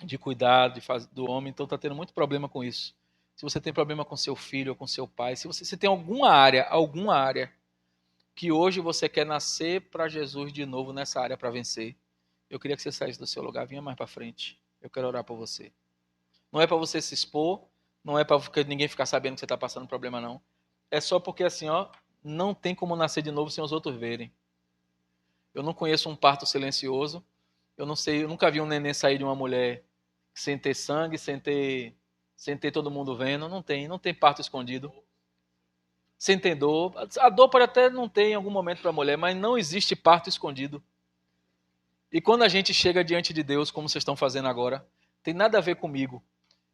Speaker 1: de cuidar do homem, então está tendo muito problema com isso. Se você tem problema com seu filho ou com seu pai, se tem alguma área que hoje você quer nascer para Jesus de novo nessa área para vencer, eu queria que você saísse do seu lugar, vinha mais para frente. Eu quero orar por você. Não é para você se expor, não é para ninguém ficar sabendo que você está passando problema, não. É só porque assim, não tem como nascer de novo sem os outros verem. Eu não conheço um parto silencioso. Eu nunca vi um neném sair de uma mulher sem ter sangue, sem ter todo mundo vendo. Não tem parto escondido. Sem ter dor. A dor pode até não ter em algum momento para a mulher, mas não existe parto escondido. E quando a gente chega diante de Deus, como vocês estão fazendo agora, tem nada a ver comigo.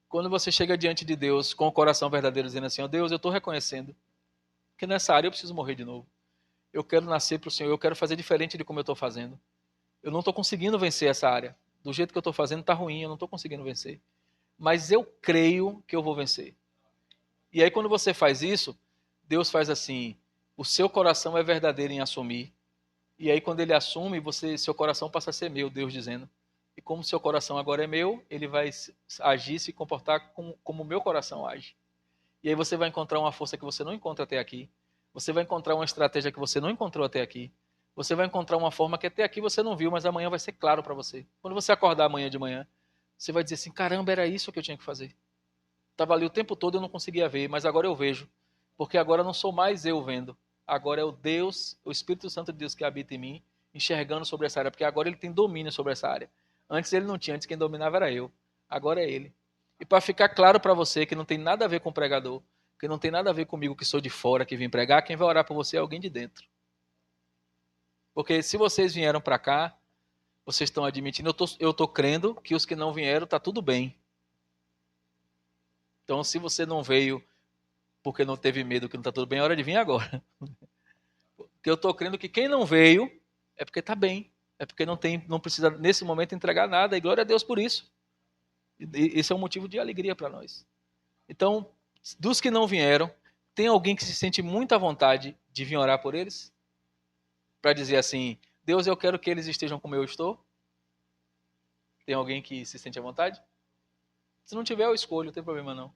Speaker 1: Quando você chega diante de Deus com o coração verdadeiro, dizendo assim, Deus, eu estou reconhecendo que nessa área eu preciso morrer de novo. Eu quero nascer para o Senhor, eu quero fazer diferente de como eu estou fazendo. Eu não estou conseguindo vencer essa área. Do jeito que eu estou fazendo está ruim, eu não estou conseguindo vencer. Mas eu creio que eu vou vencer. E aí quando você faz isso, Deus faz assim, o seu coração é verdadeiro em assumir. E aí quando ele assume, seu coração passa a ser meu, Deus dizendo. E como seu coração agora é meu, ele vai agir, se comportar como o meu coração age. E aí você vai encontrar uma força que você não encontra até aqui. Você vai encontrar uma estratégia que você não encontrou até aqui. Você vai encontrar uma forma que até aqui você não viu, mas amanhã vai ser claro para você. Quando você acordar amanhã de manhã, você vai dizer assim, caramba, era isso que eu tinha que fazer. Estava ali o tempo todo e eu não conseguia ver, mas agora eu vejo. Porque agora não sou mais eu vendo. Agora é o Deus, o Espírito Santo de Deus que habita em mim, enxergando sobre essa área. Porque agora ele tem domínio sobre essa área. Antes ele não tinha, antes quem dominava era eu. Agora é ele. E para ficar claro para você que não tem nada a ver com o pregador, que não tem nada a ver comigo que sou de fora, que vim pregar, quem vai orar por você é alguém de dentro. Porque se vocês vieram para cá, vocês estão admitindo, eu estou crendo que os que não vieram, está tudo bem. Então, se você não veio porque não teve medo, que não está tudo bem, é hora de vir agora. Que eu estou crendo que quem não veio é porque está bem. É porque não precisa, nesse momento, entregar nada. E glória a Deus por isso. E esse é um motivo de alegria para nós. Então, dos que não vieram, tem alguém que se sente muito à vontade de vir orar por eles? Para dizer assim, Deus, eu quero que eles estejam como eu estou? Tem alguém que se sente à vontade? Se não tiver, eu escolho, não tem problema não.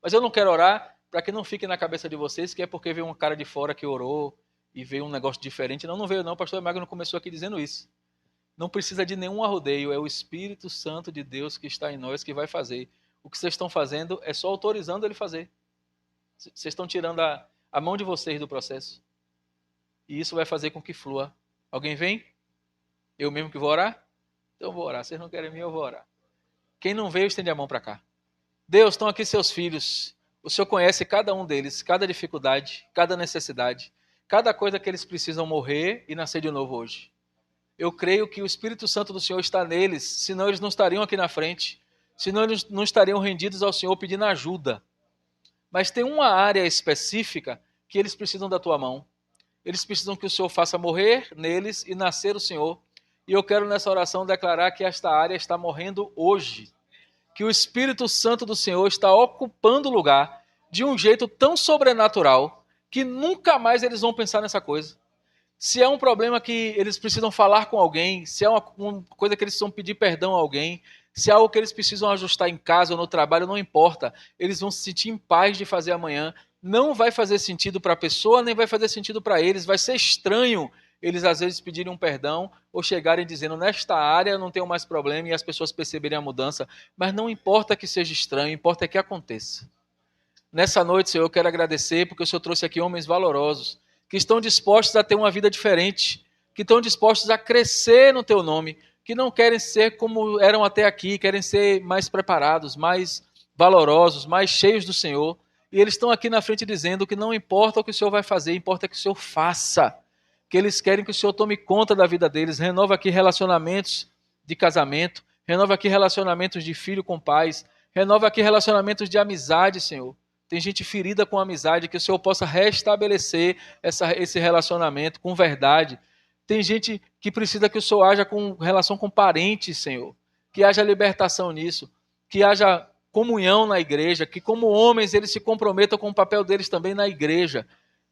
Speaker 1: Mas eu não quero orar para que não fique na cabeça de vocês que é porque veio um cara de fora que orou e veio um negócio diferente. Não, não veio não. O pastor Magno começou aqui dizendo isso. Não precisa de nenhum arrodeio, é o Espírito Santo de Deus que está em nós que vai fazer. O que vocês estão fazendo é só autorizando ele fazer. Vocês estão tirando a mão de vocês do processo. E isso vai fazer com que flua. Alguém vem? Eu mesmo que vou orar? Então eu vou orar. Vocês não querem mim, eu vou orar. Quem não veio, estende a mão para cá. Deus, estão aqui seus filhos. O Senhor conhece cada um deles, cada dificuldade, cada necessidade, cada coisa que eles precisam morrer e nascer de novo hoje. Eu creio que o Espírito Santo do Senhor está neles, senão eles não estariam aqui na frente, senão eles não estariam rendidos ao Senhor pedindo ajuda. Mas tem uma área específica que eles precisam da tua mão. Eles precisam que o Senhor faça morrer neles e nascer o Senhor. E eu quero nessa oração declarar que esta área está morrendo hoje. Que o Espírito Santo do Senhor está ocupando o lugar de um jeito tão sobrenatural que nunca mais eles vão pensar nessa coisa. Se é um problema que eles precisam falar com alguém, se é uma coisa que eles precisam pedir perdão a alguém, se é algo que eles precisam ajustar em casa ou no trabalho, não importa. Eles vão se sentir em paz de fazer amanhã. Não vai fazer sentido para a pessoa, nem vai fazer sentido para eles. Vai ser estranho eles às vezes pedirem um perdão ou chegarem dizendo, nesta área eu não tenho mais problema, e as pessoas perceberem a mudança. Mas não importa que seja estranho, importa que aconteça. Nessa noite, Senhor, eu quero agradecer porque o Senhor trouxe aqui homens valorosos, que estão dispostos a ter uma vida diferente, que estão dispostos a crescer no Teu nome, que não querem ser como eram até aqui, querem ser mais preparados, mais valorosos, mais cheios do Senhor. E eles estão aqui na frente dizendo que não importa o que o Senhor vai fazer, importa que o Senhor faça. Que eles querem que o Senhor tome conta da vida deles, renova aqui relacionamentos de casamento, renova aqui relacionamentos de filho com pais, renova aqui relacionamentos de amizade, Senhor. Tem gente ferida com amizade, que o Senhor possa restabelecer esse relacionamento com verdade. Tem gente que precisa que o Senhor haja com relação com parentes, Senhor. Que haja libertação nisso, que haja comunhão na igreja, que como homens eles se comprometam com o papel deles também na igreja,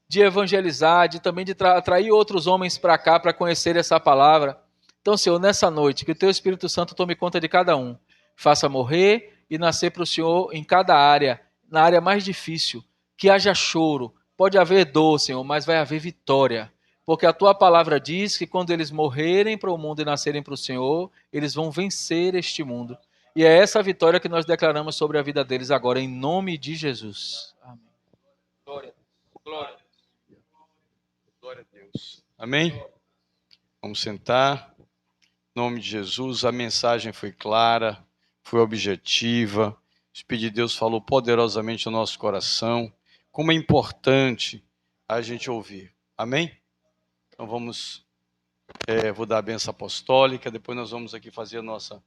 Speaker 1: de evangelizar, de também de atrair outros homens para cá para conhecer essa palavra. Então, Senhor, nessa noite, que o Teu Espírito Santo tome conta de cada um. Faça morrer e nascer para o Senhor em cada área, na área mais difícil. Que haja choro, pode haver dor, Senhor, mas vai haver vitória. Porque a Tua palavra diz que quando eles morrerem para o mundo e nascerem para o Senhor, eles vão vencer este mundo. E é essa vitória que nós declaramos sobre a vida deles agora, em nome de Jesus. Amém. Glória. Glória.
Speaker 2: Glória a Deus. Amém? Vamos sentar. Em nome de Jesus, a mensagem foi clara, foi objetiva. O Espírito de Deus falou poderosamente no nosso coração. Como é importante a gente ouvir. Amém? Então vamos, vou dar a bênção apostólica, depois nós vamos aqui fazer a nossa